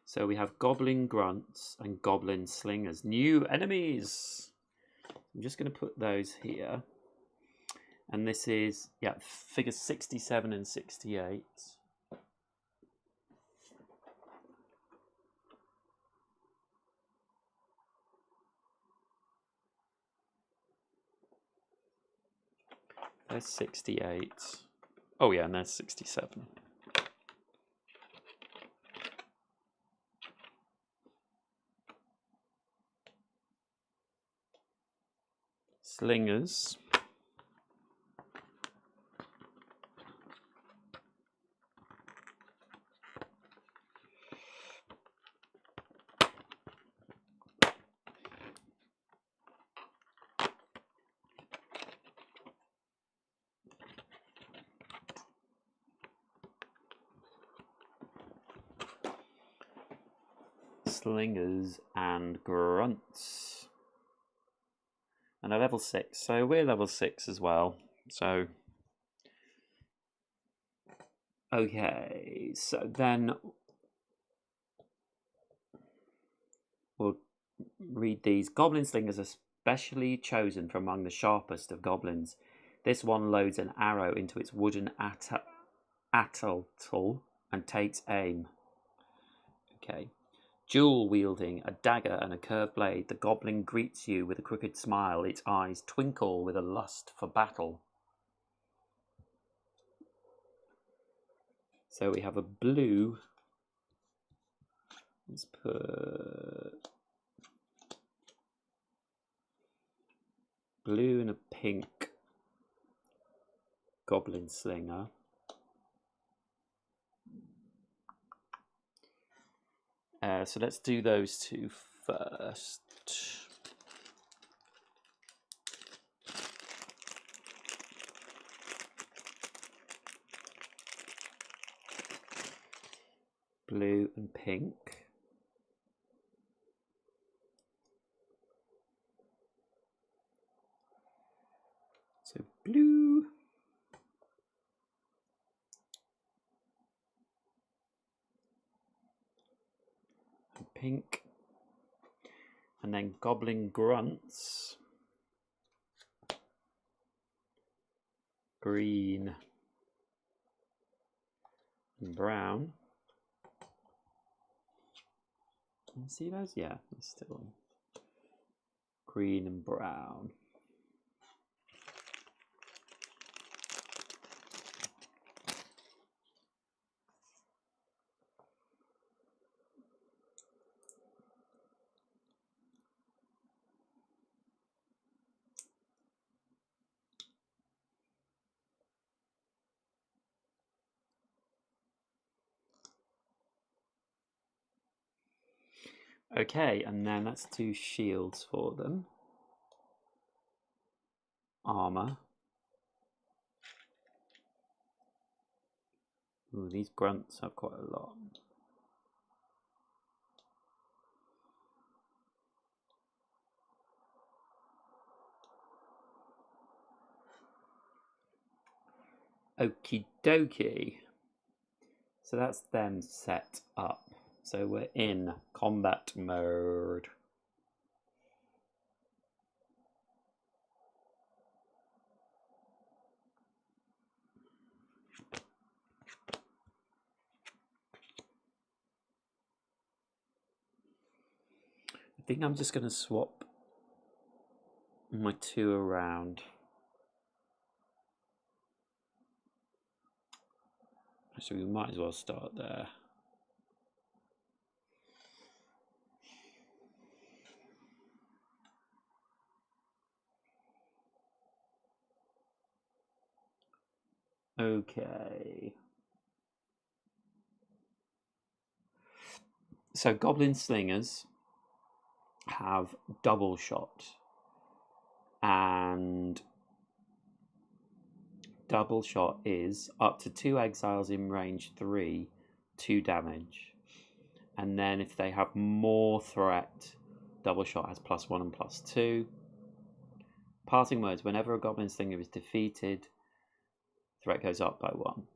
So we have goblin grunts and goblin slingers. New enemies. I'm just going to put those here. And this is, yeah, figures 67 and 68. There's 68. Oh yeah, and there's 67. Slingers. Slingers and grunts. And a level 6. So we're level 6 as well. So okay, so then we'll read these. Goblin slingers are specially chosen from among the sharpest of goblins. This one loads an arrow into its wooden atlatl and takes aim. Okay. Dual wielding a dagger and a curved blade, the goblin greets you with a crooked smile. Its eyes twinkle with a lust for battle. So we have a blue. Let's put blue and a pink goblin slinger. So let's do those two first. Blue and pink. So blue. And pink. And then goblin grunts. Green and brown. Can you see those? Yeah, they're still green and brown. Okay, and then that's 2 shields for them. Armor. Ooh, these grunts have quite a lot. Okie dokie. So that's them set up. So we're in combat mode. I think I'm just going to swap my 2 around. So we might as well start there. Okay. So Goblin Slingers have double shot. And double shot is up to 2 exiles in range 3, 2 damage. And then if they have more threat, double shot has +1 and +2. Parting words: whenever a Goblin Slinger is defeated, threat goes up by 1.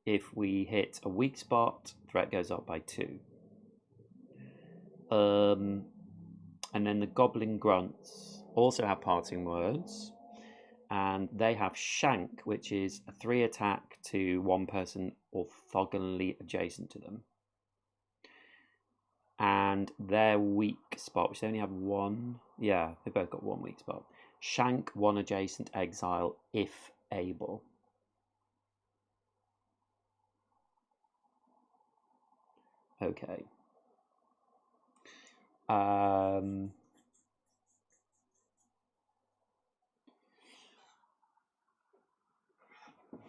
If we hit a weak spot, threat goes up by 2. And then the Goblin Grunts also have parting words, and they have Shank, which is a 3 attack to 1 person orthogonally adjacent to them. And their weak spot, which they only have 1, yeah, they both got 1 weak spot. Shank 1 adjacent exile if able. Okay. And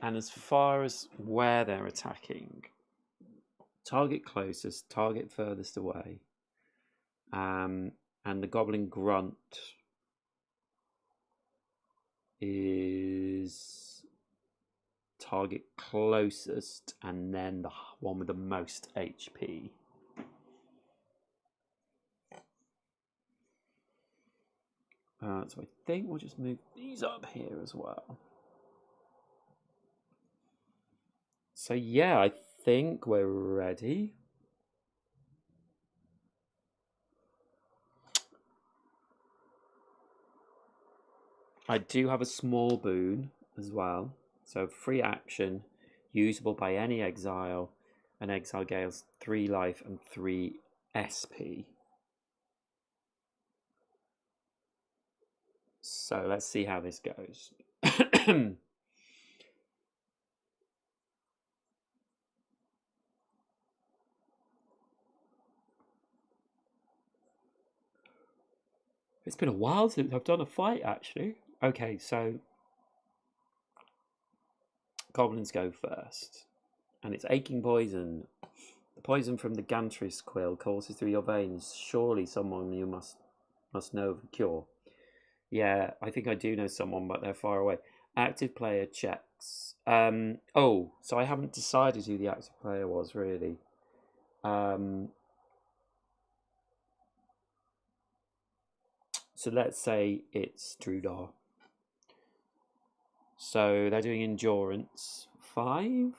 as far as where they're attacking, target closest, target furthest away. And the Goblin Grunt is target closest, and then the one with the most HP. So I think we'll just move these up here as well. So yeah, I think we're ready. I do have a small boon as well. So free action, usable by any exile. An exile gains 3 life and 3 SP. So let's see how this goes. It's been a while since I've done a fight, actually. Okay, so goblins go first. And it's aching poison. The poison from the Gantris quill courses through your veins. Surely someone you must know of a cure. Yeah, I think I do know someone, but they're far away. Active player checks. Oh, so I haven't decided who the active player was, really. So let's say it's Trudar. So they're doing endurance 5.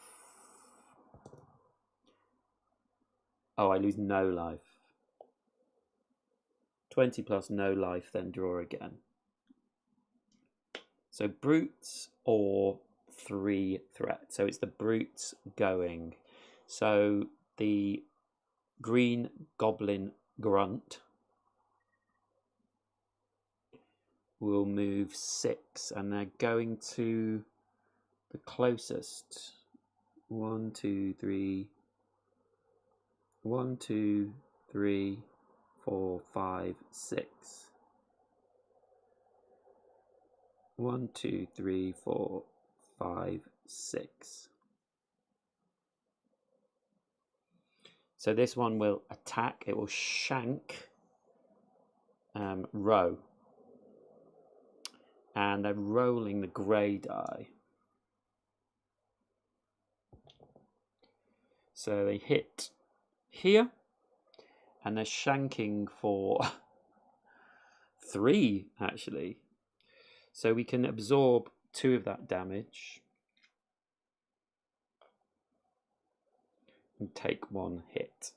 Oh, I lose no life. 20 plus no life, then draw again. So brutes or 3 threat. So it's the brutes going. So the green Goblin Grunt will move 6, and they're going to the closest. 1, 2, 3. 1, 2, 3, 4, 5, 6. 1, 2, 3, 4, 5, 6. So this one will attack. It will shank row. And they're rolling the grey die. So they hit here, and they're shanking for 3, actually. So we can absorb 2 of that damage and take 1 hit.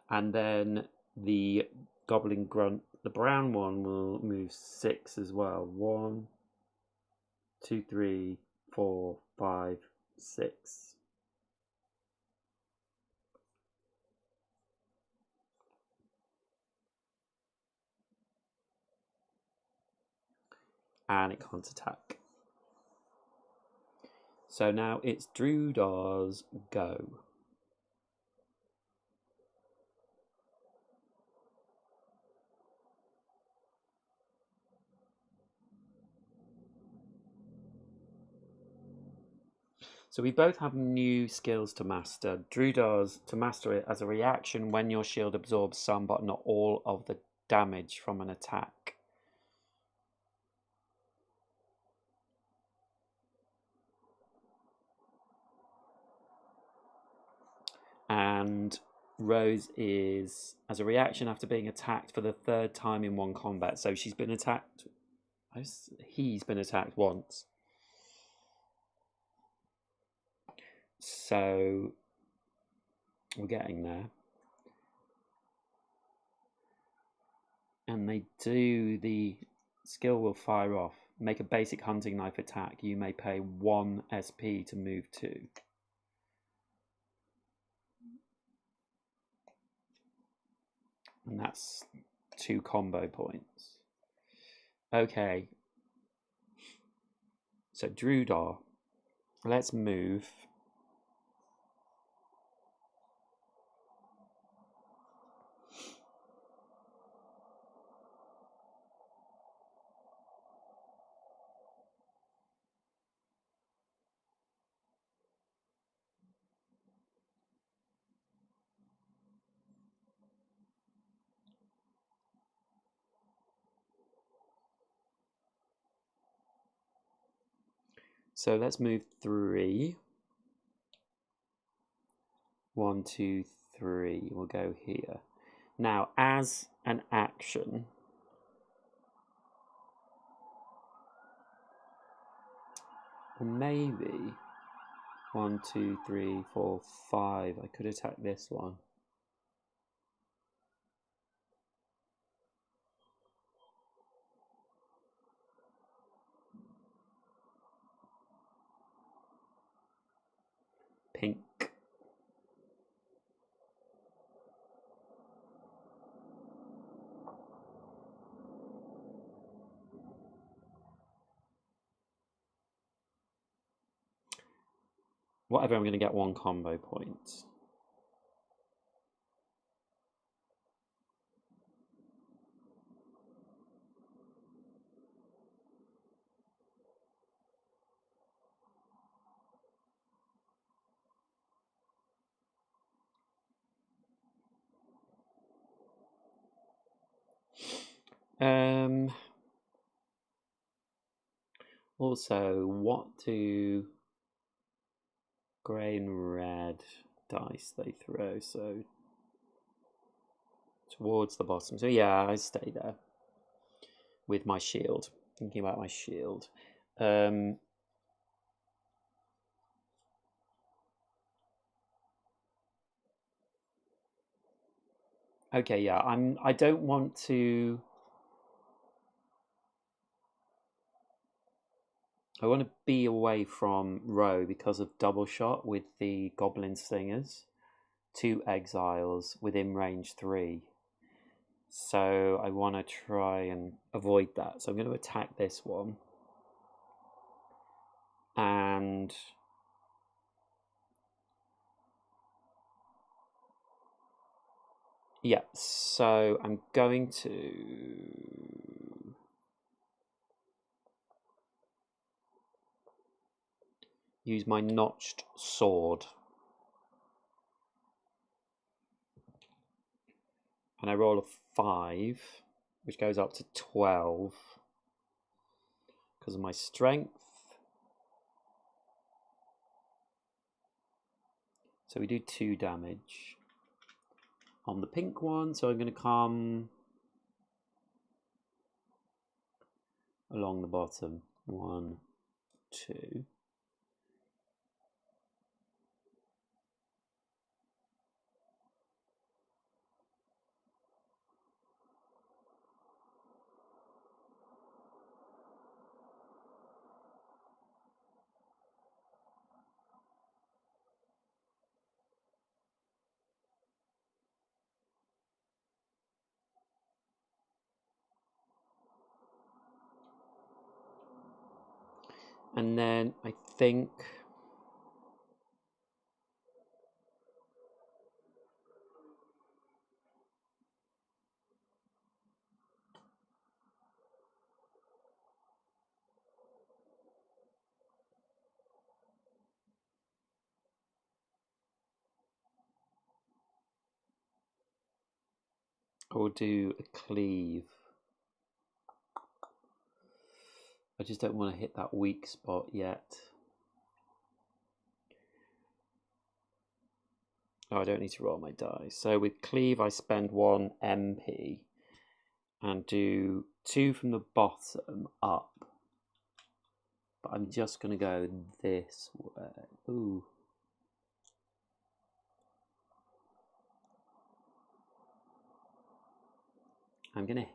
And then the Goblin Grunt, the brown one, will move 6 as well. 1, 2, 3, 4, 5, 6. And it can't attack. So now it's Druidar's go. So we both have new skills to master. Druidar's to master it as a reaction when your shield absorbs some but not all of the damage from an attack. And Rose is as a reaction after being attacked for the 3rd time in one combat. So she's been attacked. He's been attacked once. So we're getting there. And they do the skill will fire off. Make a basic hunting knife attack. You may pay 1 SP to move 2. And that's 2 combo points. Okay. So Druidar, let's move. So let's move 3. 1, 2, 3. We'll go here. Now, as an action, maybe 1, 2, 3, 4, 5. I could attack this one. Pink. Whatever, I'm going to get 1 combo point. Also, what do grey and red dice they throw? So towards the bottom. So yeah, I stay there with my shield. Thinking about my shield. Okay, yeah, I don't want to. I want to be away from Row because of double shot with the Goblin Stingers. 2 exiles within range 3. So I want to try and avoid that. So I'm going to attack this one. And yeah, so I'm going to use my notched sword. And I roll a 5. which goes up to 12 because of my strength. So we do 2 damage on the pink one. So I'm going to come along the bottom. 1, 2. And then I think I will do a cleave. I just don't want to hit that weak spot yet. Oh, I don't need to roll my die. So with cleave, I spend 1 MP and do 2 from the bottom up. But I'm just going to go this way. Ooh. I'm going to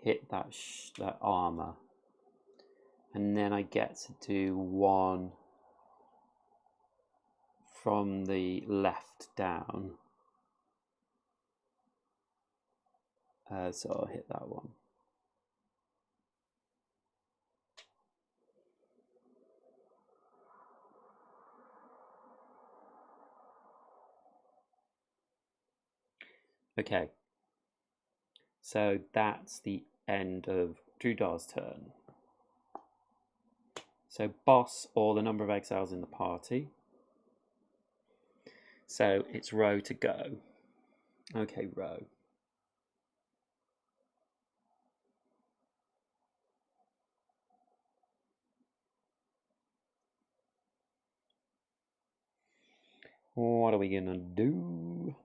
hit that armor. And then I get to do 1 from the left down. So I'll hit that one. Okay. So that's the end of Drudar's turn. So boss, or the number of exiles in the party. So it's Ro to go. Okay, Ro. What are we gonna do?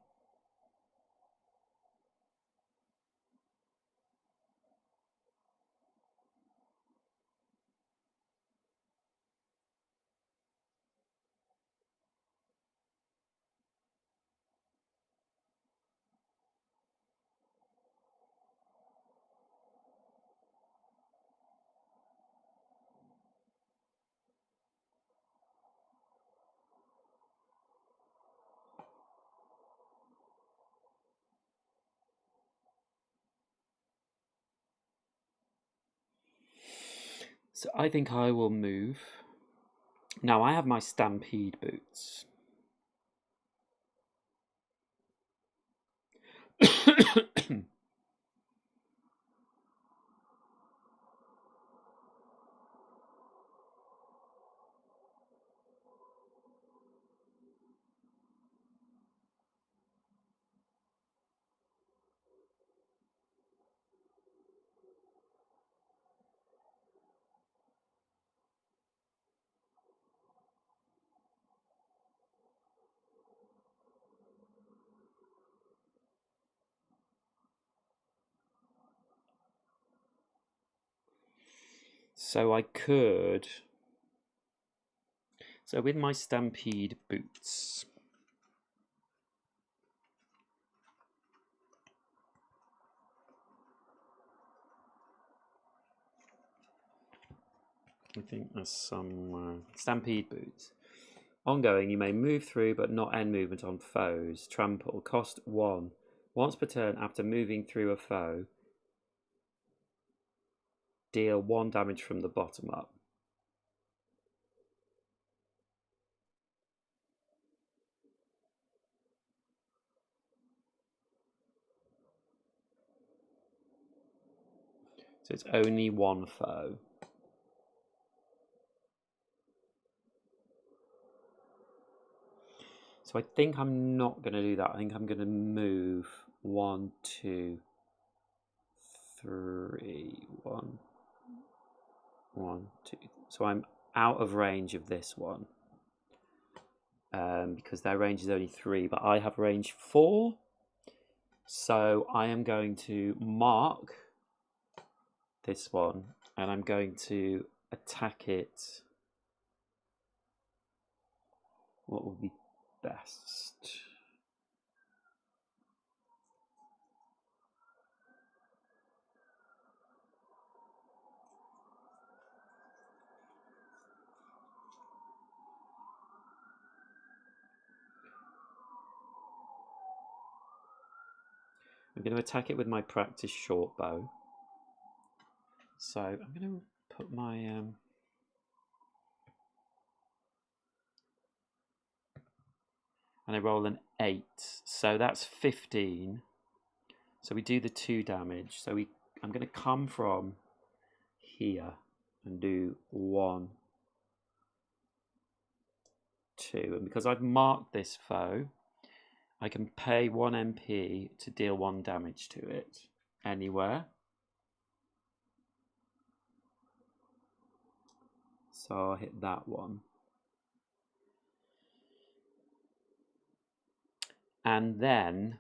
So I think I will move. Now I have my stampede boots. So I could. So with my stampede boots, I think there's some stampede boots. Ongoing, you may move through but not end movement on foes. Trample, cost 1. Once per turn after moving through a foe, deal 1 damage from the bottom up. So it's only 1 foe. So I think I'm not going to do that. I think I'm going to move 1, 2, 3. 1, 1, 2. So I'm out of range of this one. Because their range is only 3, but I have range 4. So I am going to mark this one, and I'm going to attack it. What would be best? I'm going to attack it with my practice short bow. So I'm going to put my and I roll an 8, so that's 15. So we do the 2 damage. So I'm going to come from here and do 1, 2, and because I've marked this foe, I can pay 1 MP to deal 1 damage to it anywhere. So I'll hit that one. And then,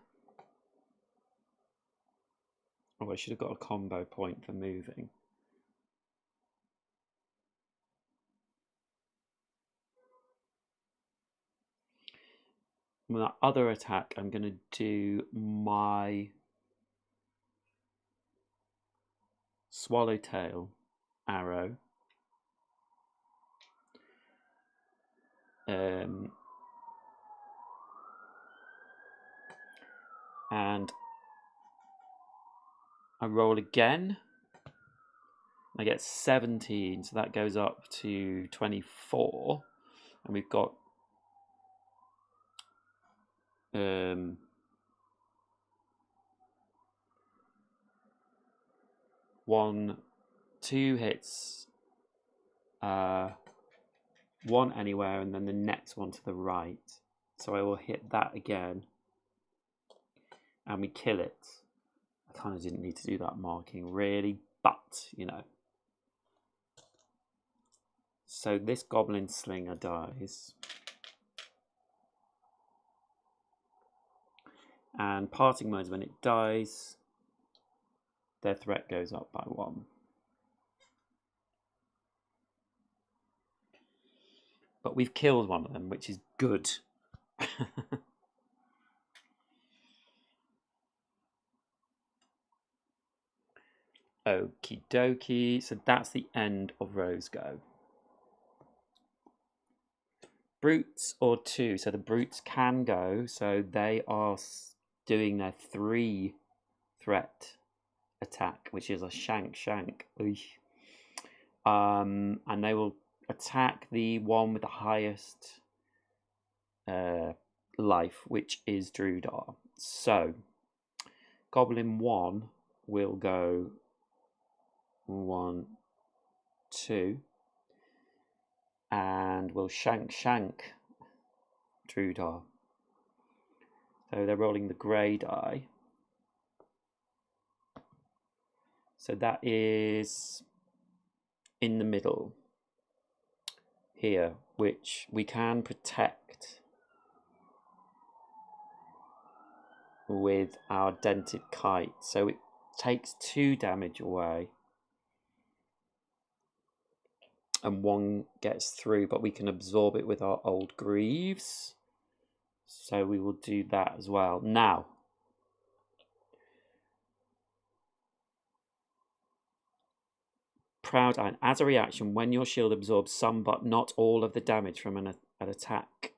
oh, I should have got a combo point for moving. With that other attack, I'm going to do my swallowtail arrow. And I roll again. I get 17, so that goes up to 24. And we've got 1, 2 hits, 1 anywhere, and then the next one to the right. So I will hit that again, and we kill it. I kind of didn't need to do that marking, really, but, you know. So this goblin slinger dies. And parting words, when it dies, their threat goes up by 1. But we've killed one of them, which is good. Okie dokie. So that's the end of Rose Go. Brutes or 2. So the brutes can go. So they are doing their 3 threat attack, which is a shank. And they will attack the one with the highest life, which is Drudar. So Goblin 1 will go 1, 2, and will shank Drudar. So they're rolling the grey die. So that is in the middle here, which we can protect with our dented kite. So it takes 2 damage away, and 1 gets through, but we can absorb it with our old greaves. So we will do that as well. Now, Proud Iron. As a reaction, when your shield absorbs some but not all of the damage from an attack,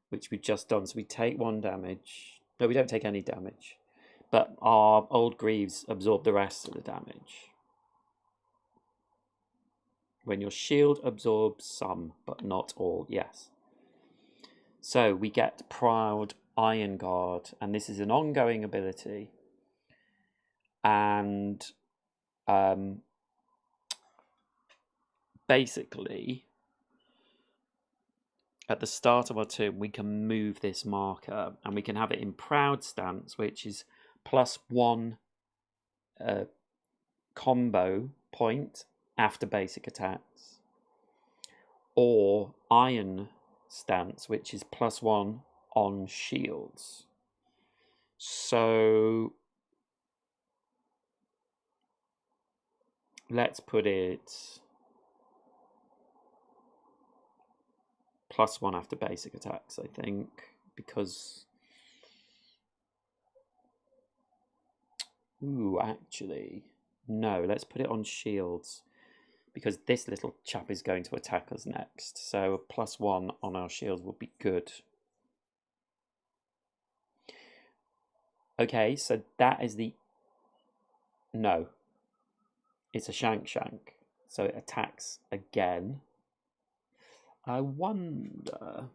which we've just done. So we take 1 damage. No, we don't take any damage. But our old greaves absorb the rest of the damage. When your shield absorbs some but not all, yes. So we get Proud Iron Guard, and this is an ongoing ability. And basically, at the start of our turn, we can move this marker, and we can have it in Proud stance, which is +1 combo point after basic attacks, or iron stance, which is +1 on shields. So let's put it +1 after basic attacks, I think, because actually no, let's put it on shields, because this little chap is going to attack us next, so a +1 on our shields would be good. Okay, so that is no, it's a shank, so it attacks again. I wonder,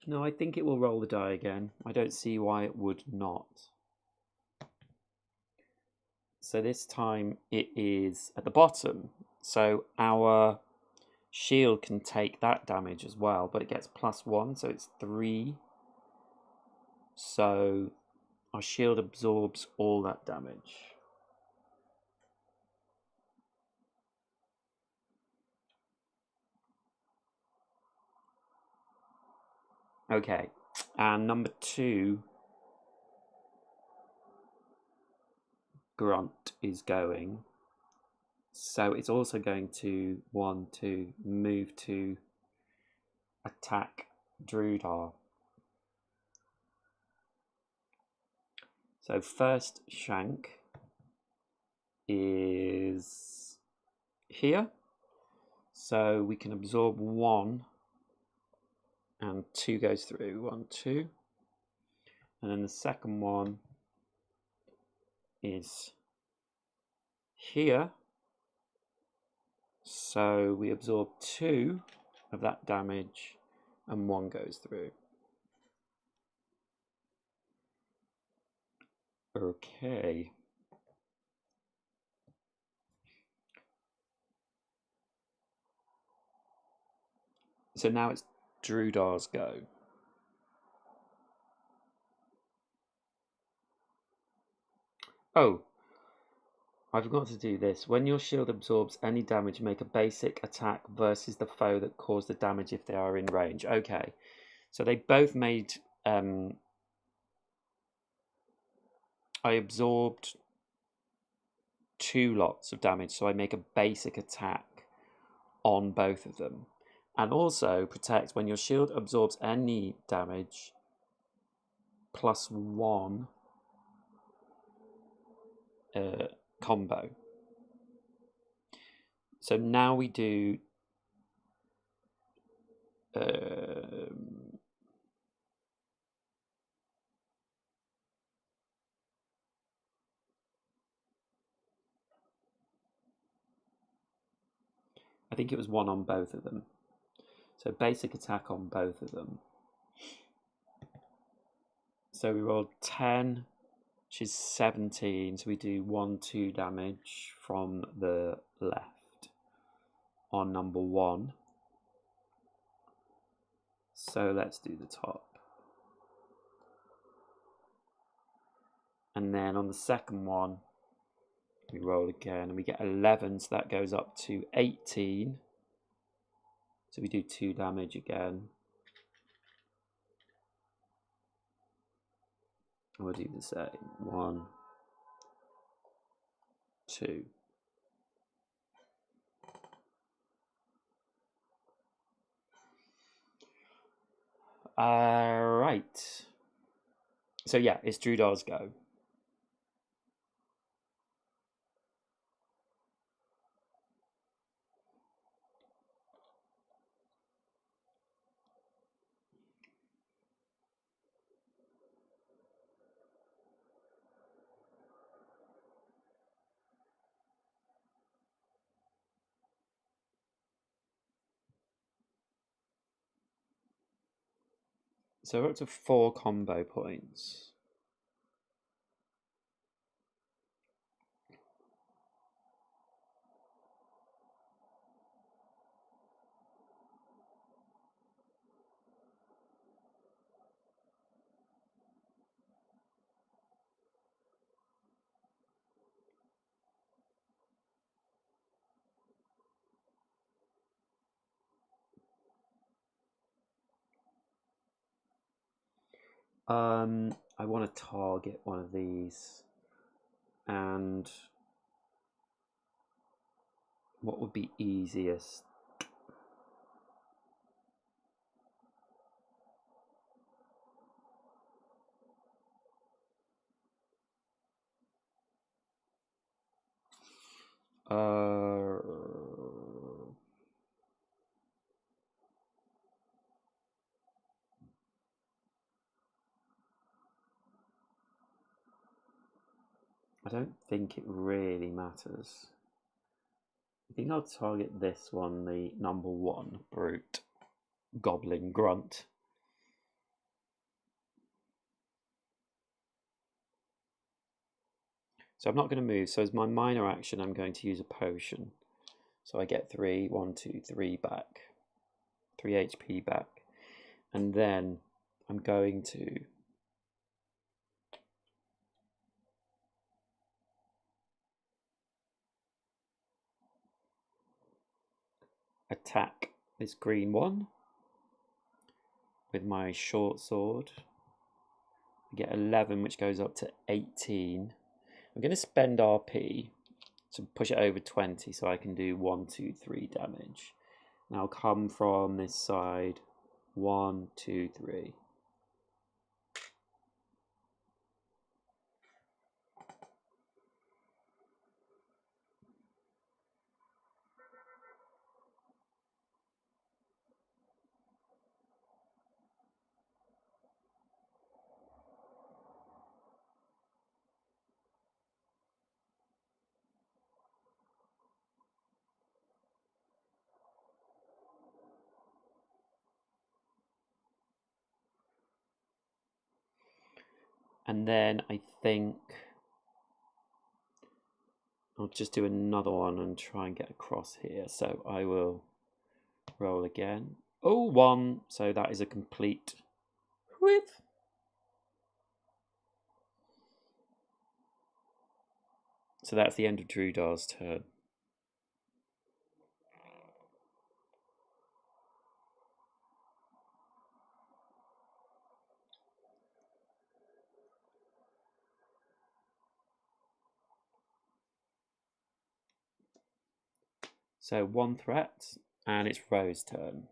no, I think it will roll the die again. I don't see why it would not. So this time it is at the bottom, so our shield can take that damage as well, but it gets +1, so it's 3. So our shield absorbs all that damage. Okay, and number 2, Grunt is going. So it's also going to want to move to attack Drudar. So first shank is here. So we can absorb 1 and 2 goes through. 1, 2. And then the second one is here. So we absorb 2 of that damage and 1 goes through. Okay. So now it's Drudar's go. Oh, I forgot to do this. When your shield absorbs any damage, make a basic attack versus the foe that caused the damage if they are in range. Okay, so they both made... I absorbed 2 lots of damage, so I make a basic attack on both of them. And also protect, when your shield absorbs any damage, +1 combo. So now we do I think it was 1 on both of them. So basic attack on both of them. So we rolled 10, which is 17. So we do 1, 2 damage from the left on number 1. So let's do the top. And then on the second one, we roll again and we get 11, so that goes up to 18. So we do 2 damage again. And we'll do the same. 1, 2. Right. So yeah, it's Drudar's go. So we're up to 4 combo points. I want to target one of these, and what would be easiest? I don't think it really matters. I think I'll target this one, the number 1 brute goblin grunt. So I'm not going to move. So as my minor action, I'm going to use a potion. So I get 3, 1, 2, 3 back, 3 HP back, and then I'm going to attack this green one with my short sword. I get 11, which goes up to 18. I'm going to spend RP to push it over 20 so I can do 1, 2, 3 damage. And I'll come from this side. 1, 2, 3. And then I think I'll just do another one and try and get across here. So I will roll again. Oh, 1. So that is a complete whip. So that's the end of Drudar's turn. So 1 threat, and it's Rose's turn.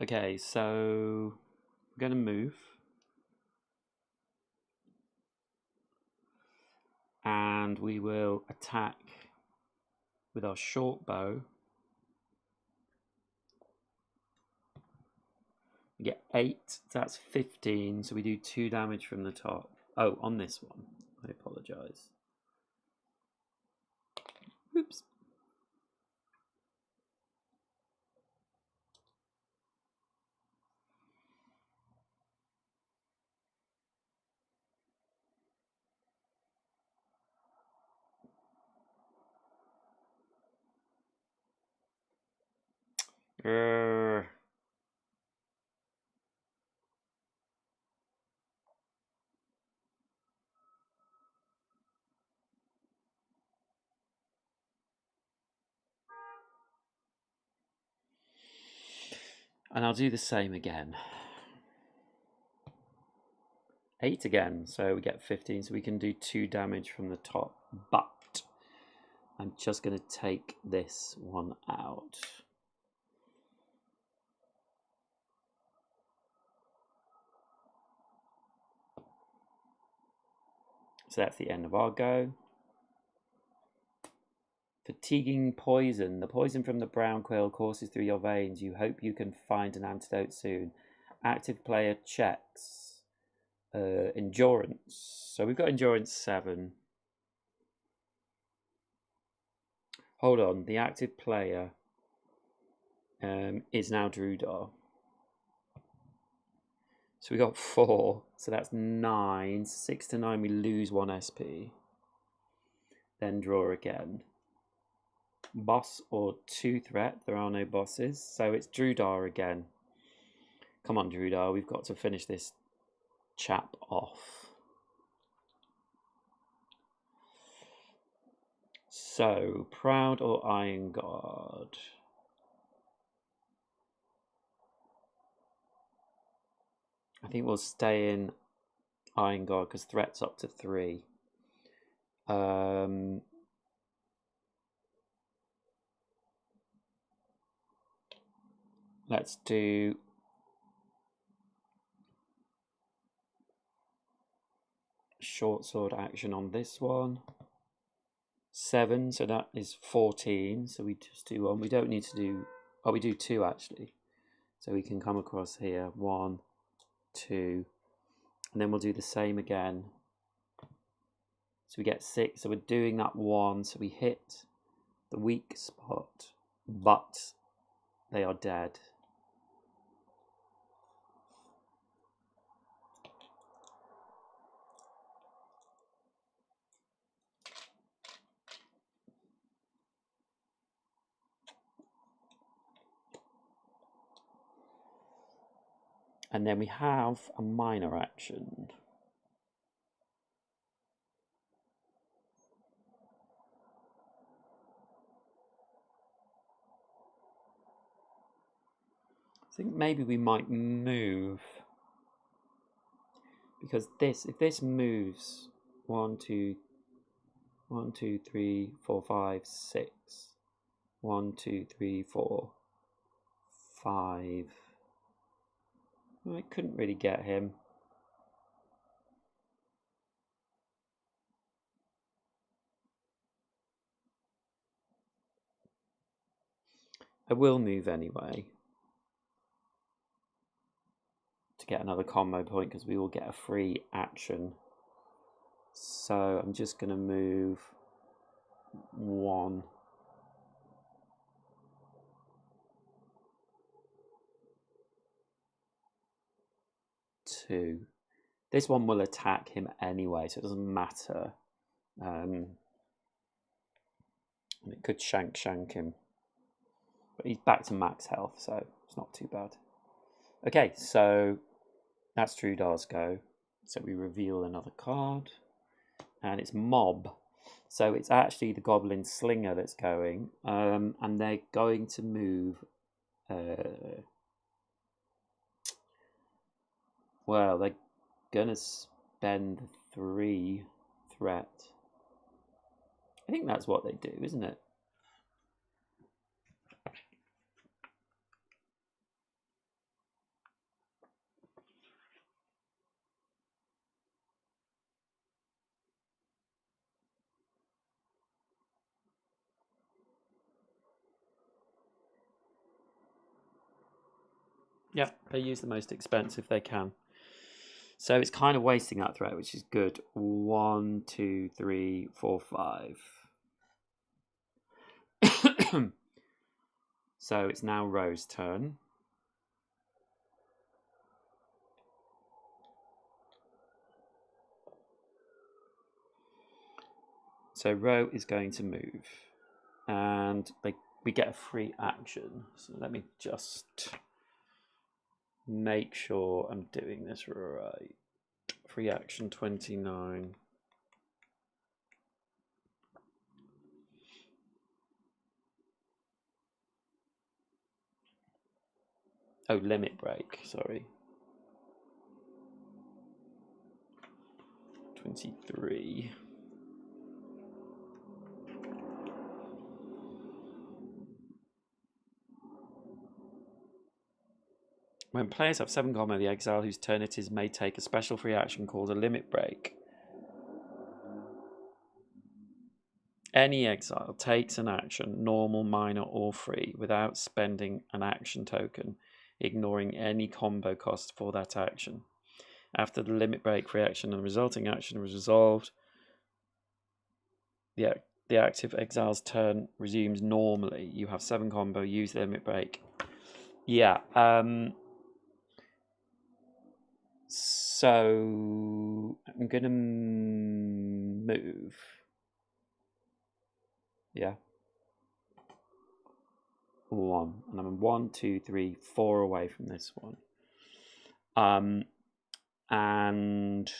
Okay, so we're going to move. And we will attack with our short bow. We get 8, that's 15, so we do 2 damage from the top. Oh, on this one. I apologise. Oops. And I'll do the same again. 8 again, so we get 15, so we can do 2 damage from the top. But I'm just going to take this one out. So that's the end of our go. Fatiguing poison. The poison from the brown quill courses through your veins. You hope you can find an antidote soon. Active player checks. Endurance. So we've got endurance 7. Hold on. The active player is now Drudar. So we got 4. So that's 9. 6 to 9, we lose 1 SP. Then draw again. Boss or 2 threat. There are no bosses. So it's Drudar again. Come on, Drudar. We've got to finish this chap off. So, Proud or Iron Guard? I think we'll stay in Iron Guard because threat's up to 3. Let's do short sword action on this one. 7, so that is 14. So we just do 1. We don't need to do... Oh, we do 2 actually. So we can come across here. 1, 2. And then we'll do the same again. So we get 6. So we're doing that 1. So we hit the weak spot. But they are dead. And then we have a minor action. I think maybe we might move. Because this, if this moves 1, 2, 3, 4, 5, 6. 1, 2, 3, 4, 5. I couldn't really get him. I will move anyway to get another combo point because we will get a free action. So I'm just going to move 1. Two. This one will attack him anyway, so it doesn't matter. And it could shank him. But he's back to max health, so it's not too bad. Okay, so that's Drudar's go. So we reveal another card. And it's Mob. So it's actually the Goblin Slinger that's going. And they're going to move... well, they're going to spend 3 threat. I think that's what they do, isn't it? Yeah, they use the most expensive they can. So it's kind of wasting that threat, which is good. 1, 2, 3, 4, 5. So it's now Ro's turn. So Ro is going to move. And we get a free action. So let me just make sure I'm doing this right. Free action 29. Oh, limit break, sorry. 23. When players have 7 combo, the exile whose turn it is may take a special free action called a limit break. any exile takes an action, normal, minor, or free, without spending an action token, ignoring any combo cost for that action. After the limit break reaction and the resulting action was resolved, the active exile's turn resumes normally. You have 7 combo, use the limit break. Yeah. So I'm gonna move. Yeah. 1, and I'm 1, 2, 3, 4 away from this one. And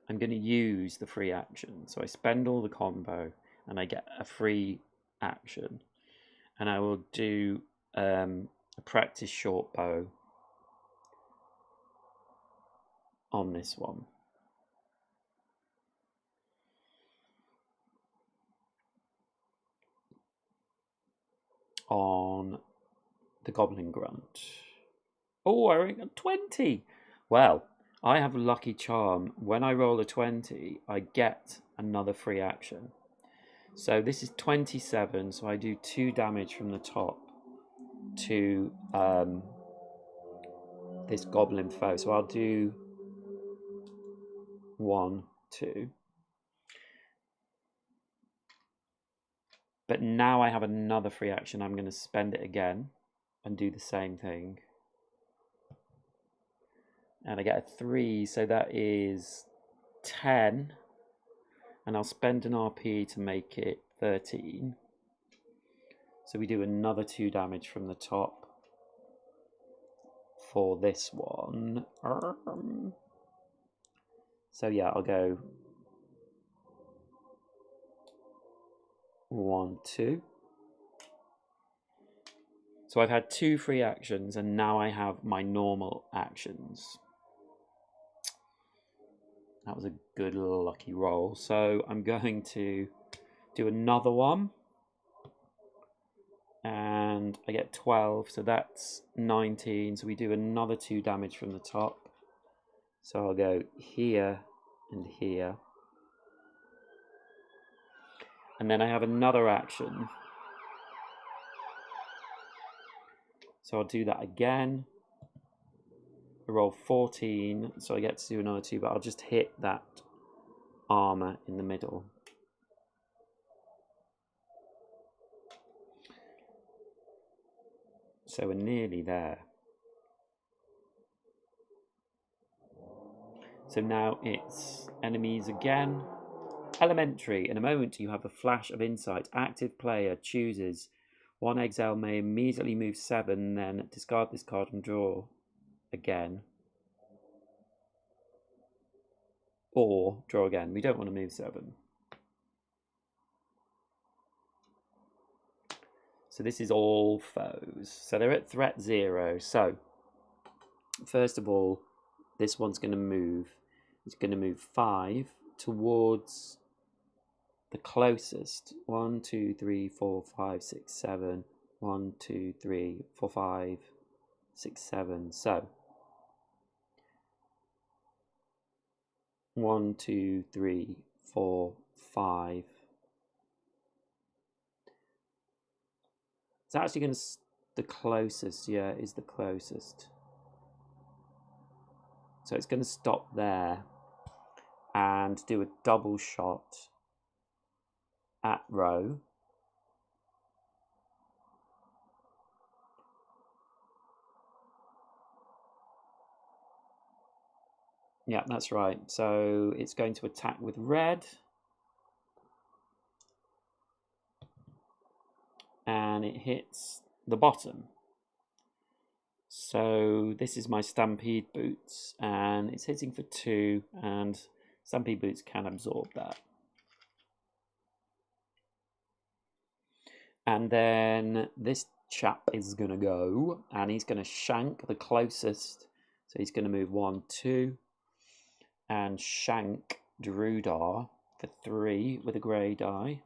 I'm going to use the free action. So I spend all the combo and I get a free action. And I will do a practice short bow on this one. On the Goblin Grunt. Oh, I got 20. Well, I have a lucky charm. When I roll a 20, I get another free action. So this is 27, so I do 2 damage from the top to this goblin foe. So I'll do 1, 2. But now I have another free action. I'm going to spend it again and do the same thing. And I get a 3, so that is 10. And I'll spend an RP to make it 13. So we do another 2 damage from the top for this one. So yeah, I'll go 1, 2. So I've had 2 free actions, and now I have my normal actions. That was a good lucky roll. So I'm going to do another one. And I get 12, so that's 19. So we do another 2 damage from the top. So I'll go here and here. And then I have another action. So I'll do that again. I roll 14, so I get to do another 2, but I'll just hit that armor in the middle. So we're nearly there. So now it's enemies again. Elementary. In a moment, you have a flash of insight. Active player chooses 1 exile may immediately move 7, then discard this card and draw again. Or draw again. We don't want to move 7. So this is all foes. So they're at threat 0. So first of all, this one's going to move. It's going to move 5 towards the closest. 1, 2, 3, 4, 5, 6, 7. 1, 2, 3, 4, 5, 6, 7. So 1, 2, 3, 4, 5. It's actually going to the closest. Yeah, is the closest. So it's going to stop there and do a double shot at row. Yeah, that's right. So it's going to attack with red. And it hits the bottom. So this is my Stampede Boots, and it's hitting for 2, and Stampede Boots can absorb that. And then this chap is going to go, and he's going to shank the closest. So he's going to move 1, 2, and shank Drudar for 3 with a grey die.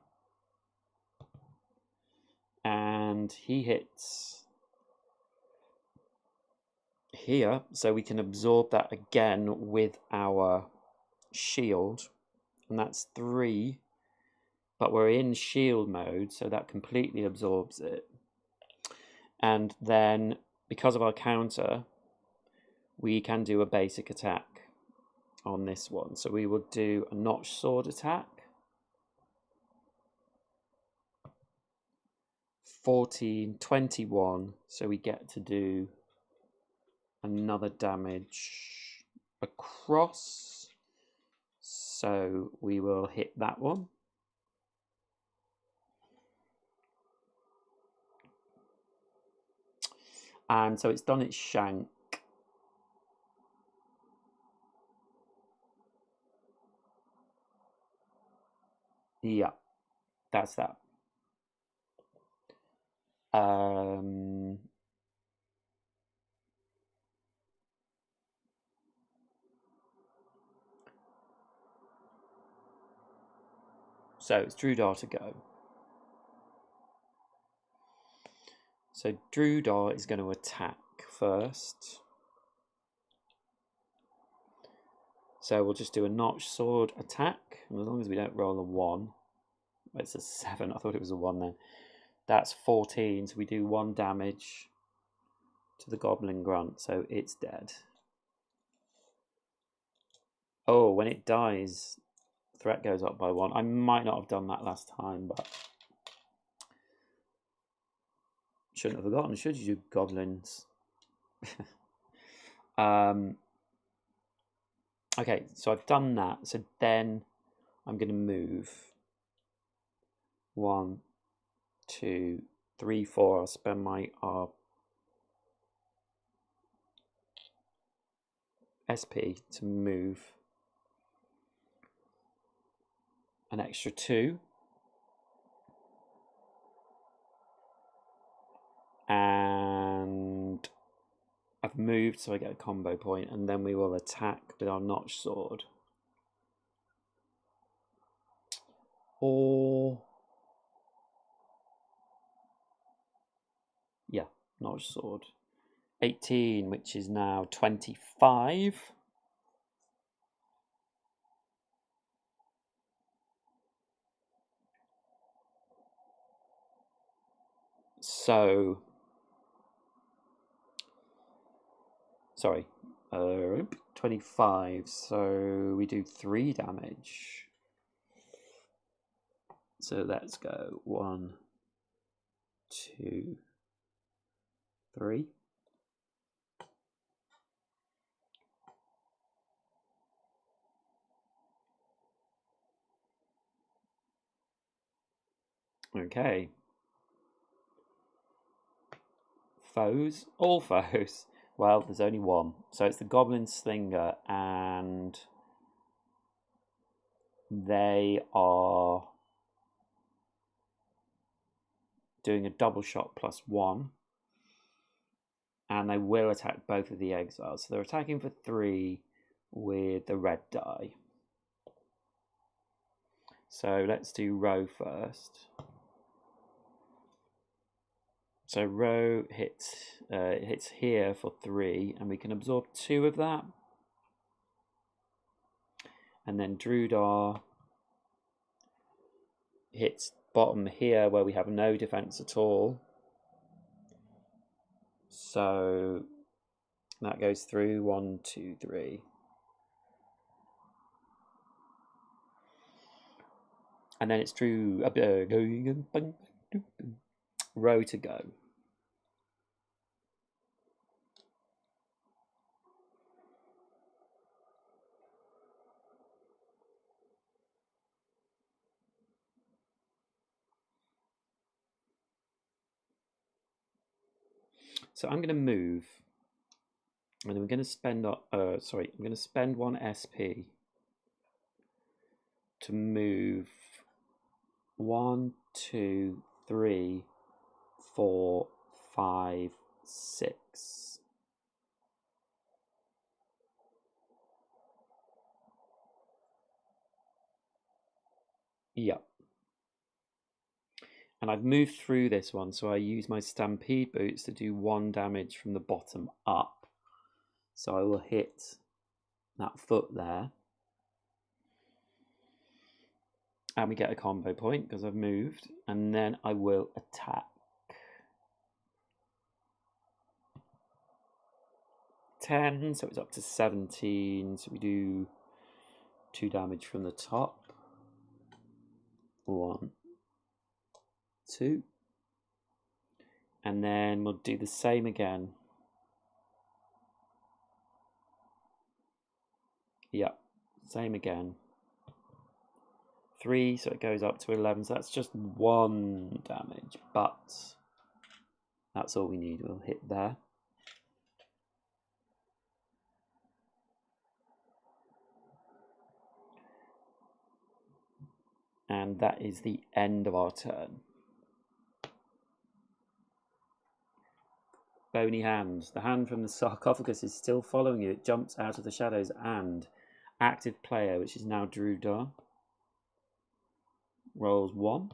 And he hits here, so we can absorb that again with our shield and that's 3. But we're in shield mode, so that completely absorbs it. And then, because of our counter, we can do a basic attack on this one. So we will do a notch sword attack. 14, 21, so we get to do another damage across. So we will hit that one. And so it's done its shank. Yeah, that's that. So it's Drudar to go. So Drudar is going to attack first. So we'll just do a notch sword attack. And as long as we don't roll a 1. It's a 7. I thought it was a 1 then. That's 14. So we do 1 damage to the Goblin Grunt. So it's dead. Oh, when it dies, threat goes up by 1. I might not have done that last time, but shouldn't have forgotten, should you, goblins? Okay, so I've done that. So then I'm going to move 1, 2, 3, 4. I'll spend my SP to move an extra 2. And I've moved, so I get a combo point, and then we will attack with our notch sword. Or yeah, notch sword. 18, which is now 25. So, sorry, 25. So we do 3 damage. So let's go 1, 2, 3. Okay. Foes? All foes. Well, there's only one. So it's the Goblin Slinger, and they are doing a double shot +1. And they will attack both of the exiles. So they're attacking for 3 with the red die. So let's do Row first. So Row hits here for 3, and we can absorb 2 of that. And then Drudar hits bottom here where we have no defense at all. So that goes through 1, 2, 3. And then it's Row to go. So I'm going to move, and I'm going to spend. I'm going to spend 1 SP to move 1, 2, 3, 4, 5, 6. Yep. And I've moved through this one, so I use my Stampede Boots to do 1 damage from the bottom up. So I will hit that foot there. And we get a combo point because I've moved. And then I will attack. 10, so it's up to 17. So we do 2 damage from the top. 1, 2. And then we'll do the same again. Yep, same again. 3, so it goes up to 11. So that's just 1 damage, but that's all we need. We'll hit there. And that is the end of our turn. Bony hand. The hand from the sarcophagus is still following you. It jumps out of the shadows and active player, which is now Arydia, rolls 1.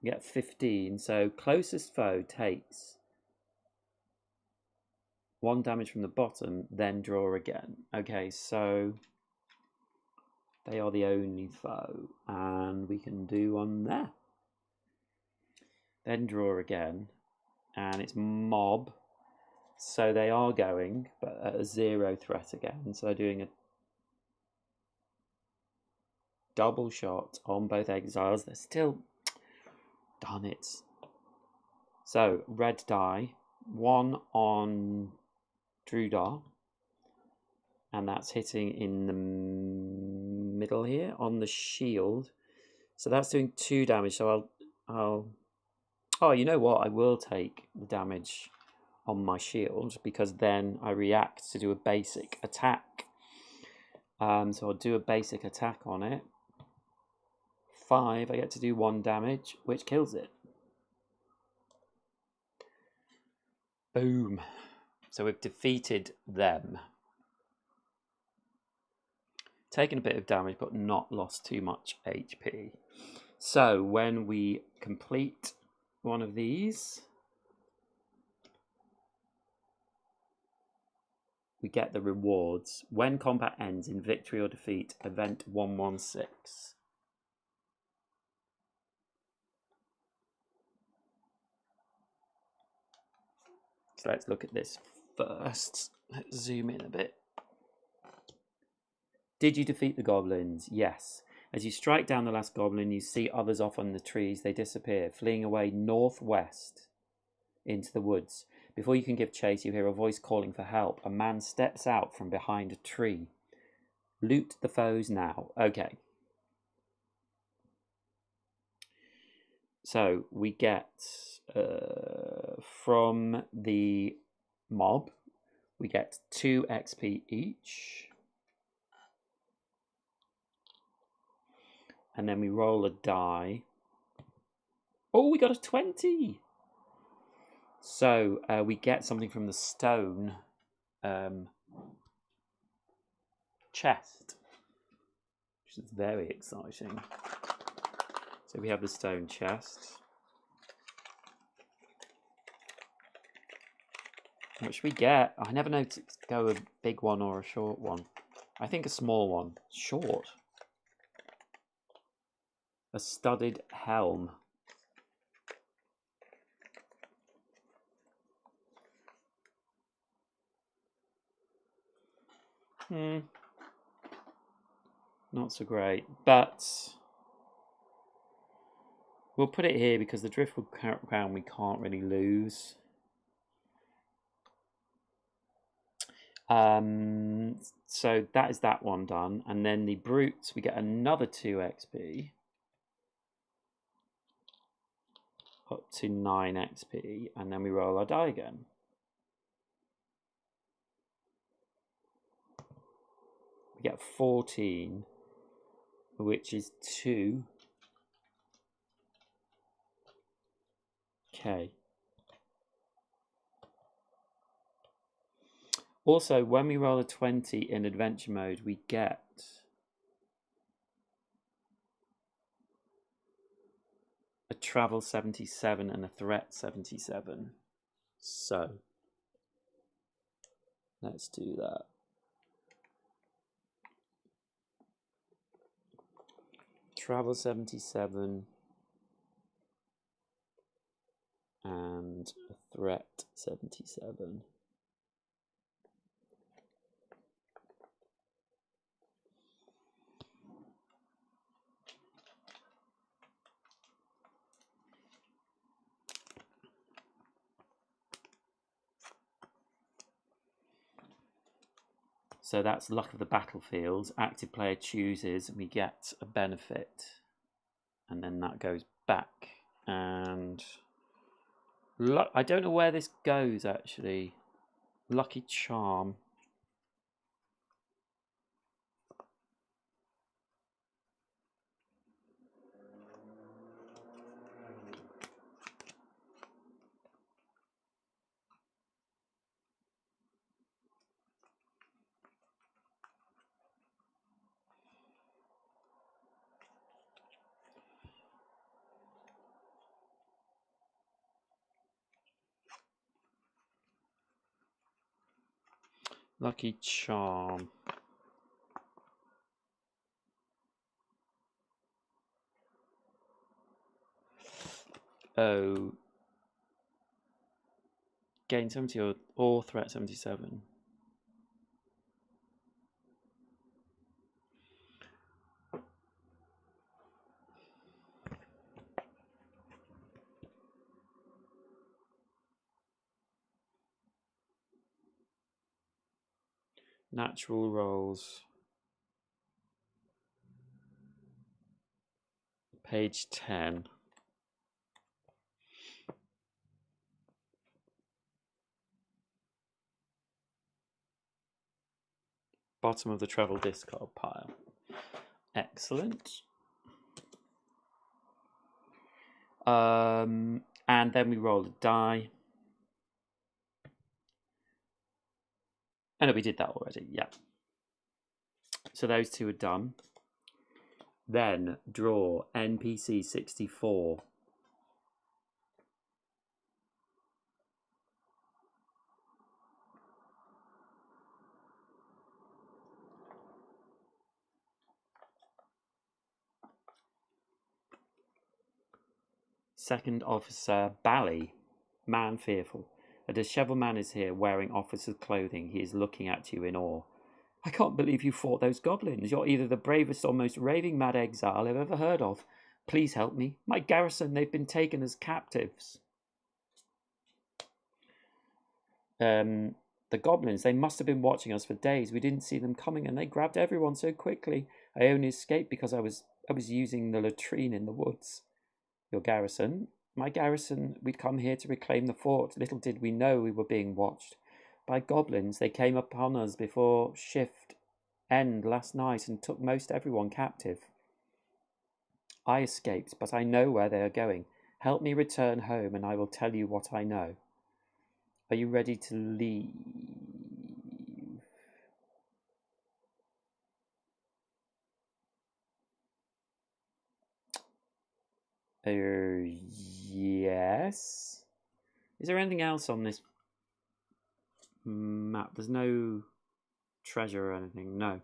Get 15. So closest foe takes 1 damage from the bottom, then draw again. Okay, so they are the only foe, and we can do one there. Then draw again, and it's mob. So they are going, but at a 0 threat again. So they're doing a double shot on both exiles. They're still... Darn it. So, red die. 1 on Arydia. And that's hitting in the middle here on the shield. So that's doing 2 damage. So I'll... Oh, you know what? I will take the damage on my shield because then I react to do a basic attack. So I'll do a basic attack on it. 5, I get to do 1 damage, which kills it. Boom. So we've defeated them. Taken a bit of damage, but not lost too much HP. So when we complete one of these, we get the rewards. When combat ends in victory or defeat, event 116. So let's look at this first. Let's zoom in a bit. Did you defeat the goblins? Yes. As you strike down the last goblin, you see others off on the trees. They disappear, fleeing away northwest into the woods. Before you can give chase, you hear a voice calling for help. A man steps out from behind a tree. Loot the foes now. Okay. So we get from the mob, we get 2 XP each. And then we roll a die. Oh, we got a 20. So we get something from the stone chest, which is very exciting. So we have the stone chest. What should we get? I never know to go a big one or a short one. I think a small one. Short. A studded helm. Not so great, but we'll put it here because the driftwood crown we can't really lose. So that is that one done, and then the brutes we get another 2 XP. Up to 9 XP, and then we roll our die again. We get 14, which is 2. Okay. Also, when we roll a 20 in adventure mode, we get a travel 77 and a threat 77. So let's do that. travel 77 and a threat 77. So that's luck of the battlefield. Active player chooses and we get a benefit. And then that goes back. And I don't know where this goes actually. Lucky charm. Lucky charm. Oh. Gain 70 or threat 77. Natural rolls. Page 10. Bottom of the travel discard pile. Excellent. And then we roll a die. Oh no, we did that already, yeah. So those two are done. Then draw NPC 64. Second officer, Bally. Man fearful. A dishevelled man is here wearing officer's clothing. He is looking at you in awe. I can't believe you fought those goblins. You're either the bravest or most raving mad exile I've ever heard of. Please help me. My garrison, they've been taken as captives. The goblins, they must have been watching us for days. We didn't see them coming and they grabbed everyone so quickly. I only escaped because I was using the latrine in the woods. Your garrison? My garrison, we'd come here to reclaim the fort. Little did we know we were being watched by goblins. They came upon us before shift end last night and took most everyone captive. I escaped, but I know where they are going. Help me return home and I will tell you what I know. Are you ready to leave? Yes. Is there anything else on this map? There's no treasure or anything. No.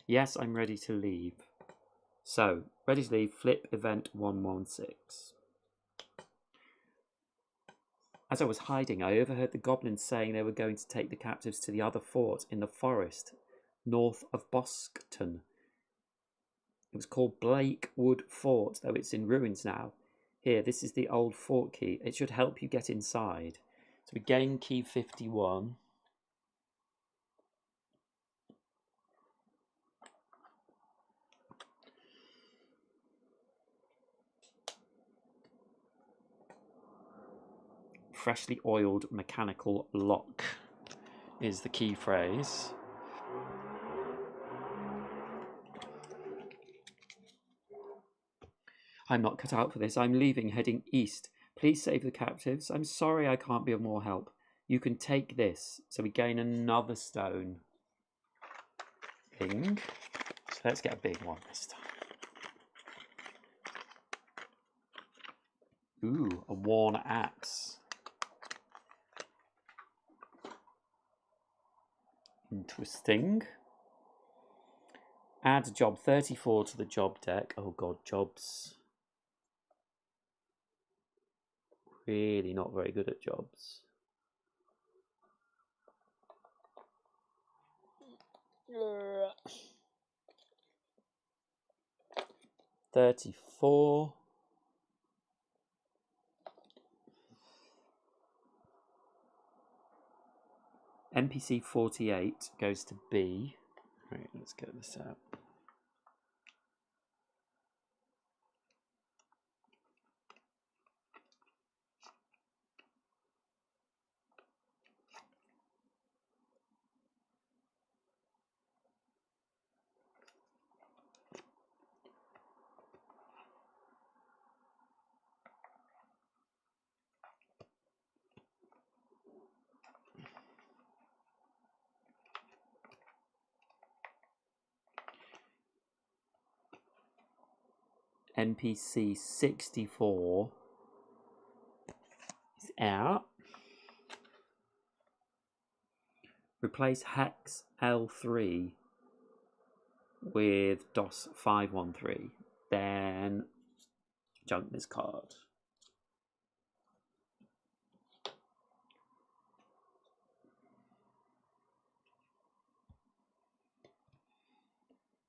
Yes, I'm ready to leave. So, ready to leave, flip event 116. As I was hiding, I overheard the goblins saying they were going to take the captives to the other fort in the forest north of Boston. It was called Blakewood Fort, though it's in ruins now. Here, this is the old fort key. It should help you get inside. So we gain key 51. Freshly oiled mechanical lock is the key phrase. I'm not cut out for this. I'm leaving, heading east. Please save the captives. I'm sorry I can't be of more help. You can take this. So we gain another stone. Thing. So let's get a big one this time. Ooh, a worn axe. Interesting. Add job 34 to the job deck. Oh god, jobs. Really not very good at jobs. Yeah. 34. NPC 48 goes to B. Right, let's get this out. NPC 64 is out. Replace hex L3 with DOS 513. Then junk this card.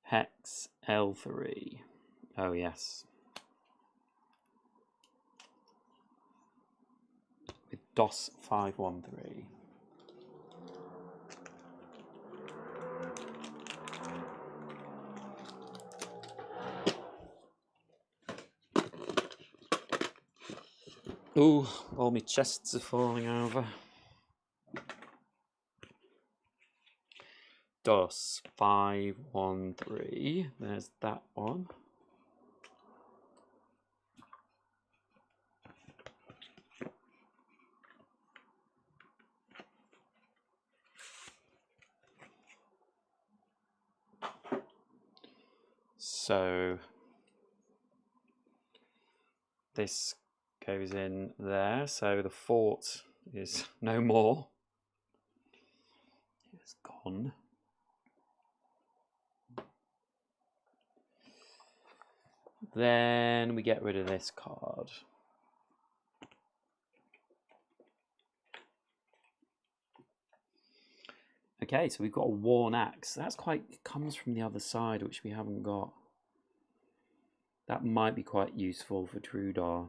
Hex L3. Oh yes. With DOS 513. Ooh, all my chests are falling over. DOS 513. There's that one. So this goes in there. So the fort is no more. It's gone. Then we get rid of this card. Okay, so we've got a worn axe. That's quite, comes from the other side, which we haven't got. That might be quite useful for Trudar.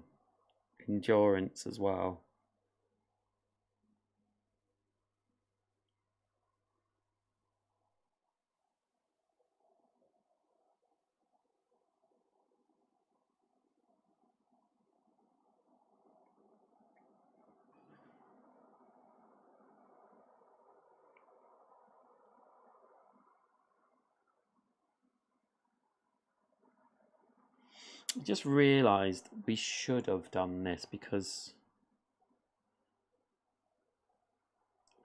Endurance as well. I just realised we should have done this because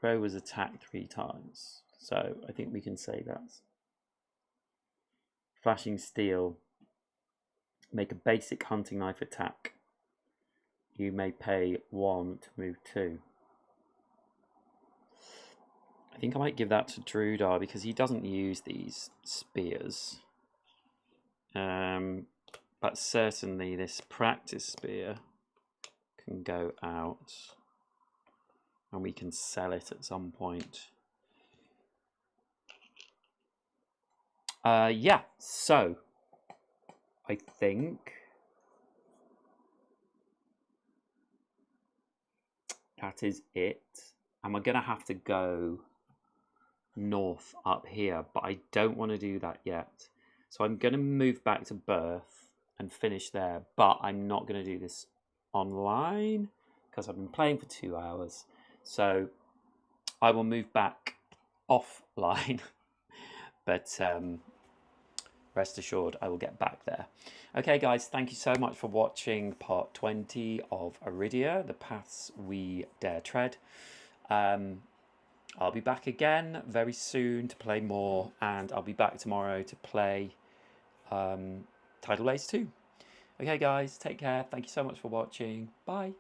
Ro was attacked 3 times. So I think we can say that. Flashing Steel. Make a basic hunting knife attack. You may pay 1 to move 2. I think I might give that to Drudar because he doesn't use these spears. But certainly this practice spear can go out and we can sell it at some point. Yeah, so I think that is it. And we're going to have to go north up here, but I don't want to do that yet. So I'm going to move back to Birth and finish there, but I'm not going to do this online because I've been playing for 2 hours. So I will move back offline, but rest assured I will get back there. Okay guys, thank you so much for watching part 20 of Arydia, The Paths We Dare Tread. I'll be back again very soon to play more, and I'll be back tomorrow to play Tidal Lace 2. Okay guys, take care. Thank you so much for watching. Bye.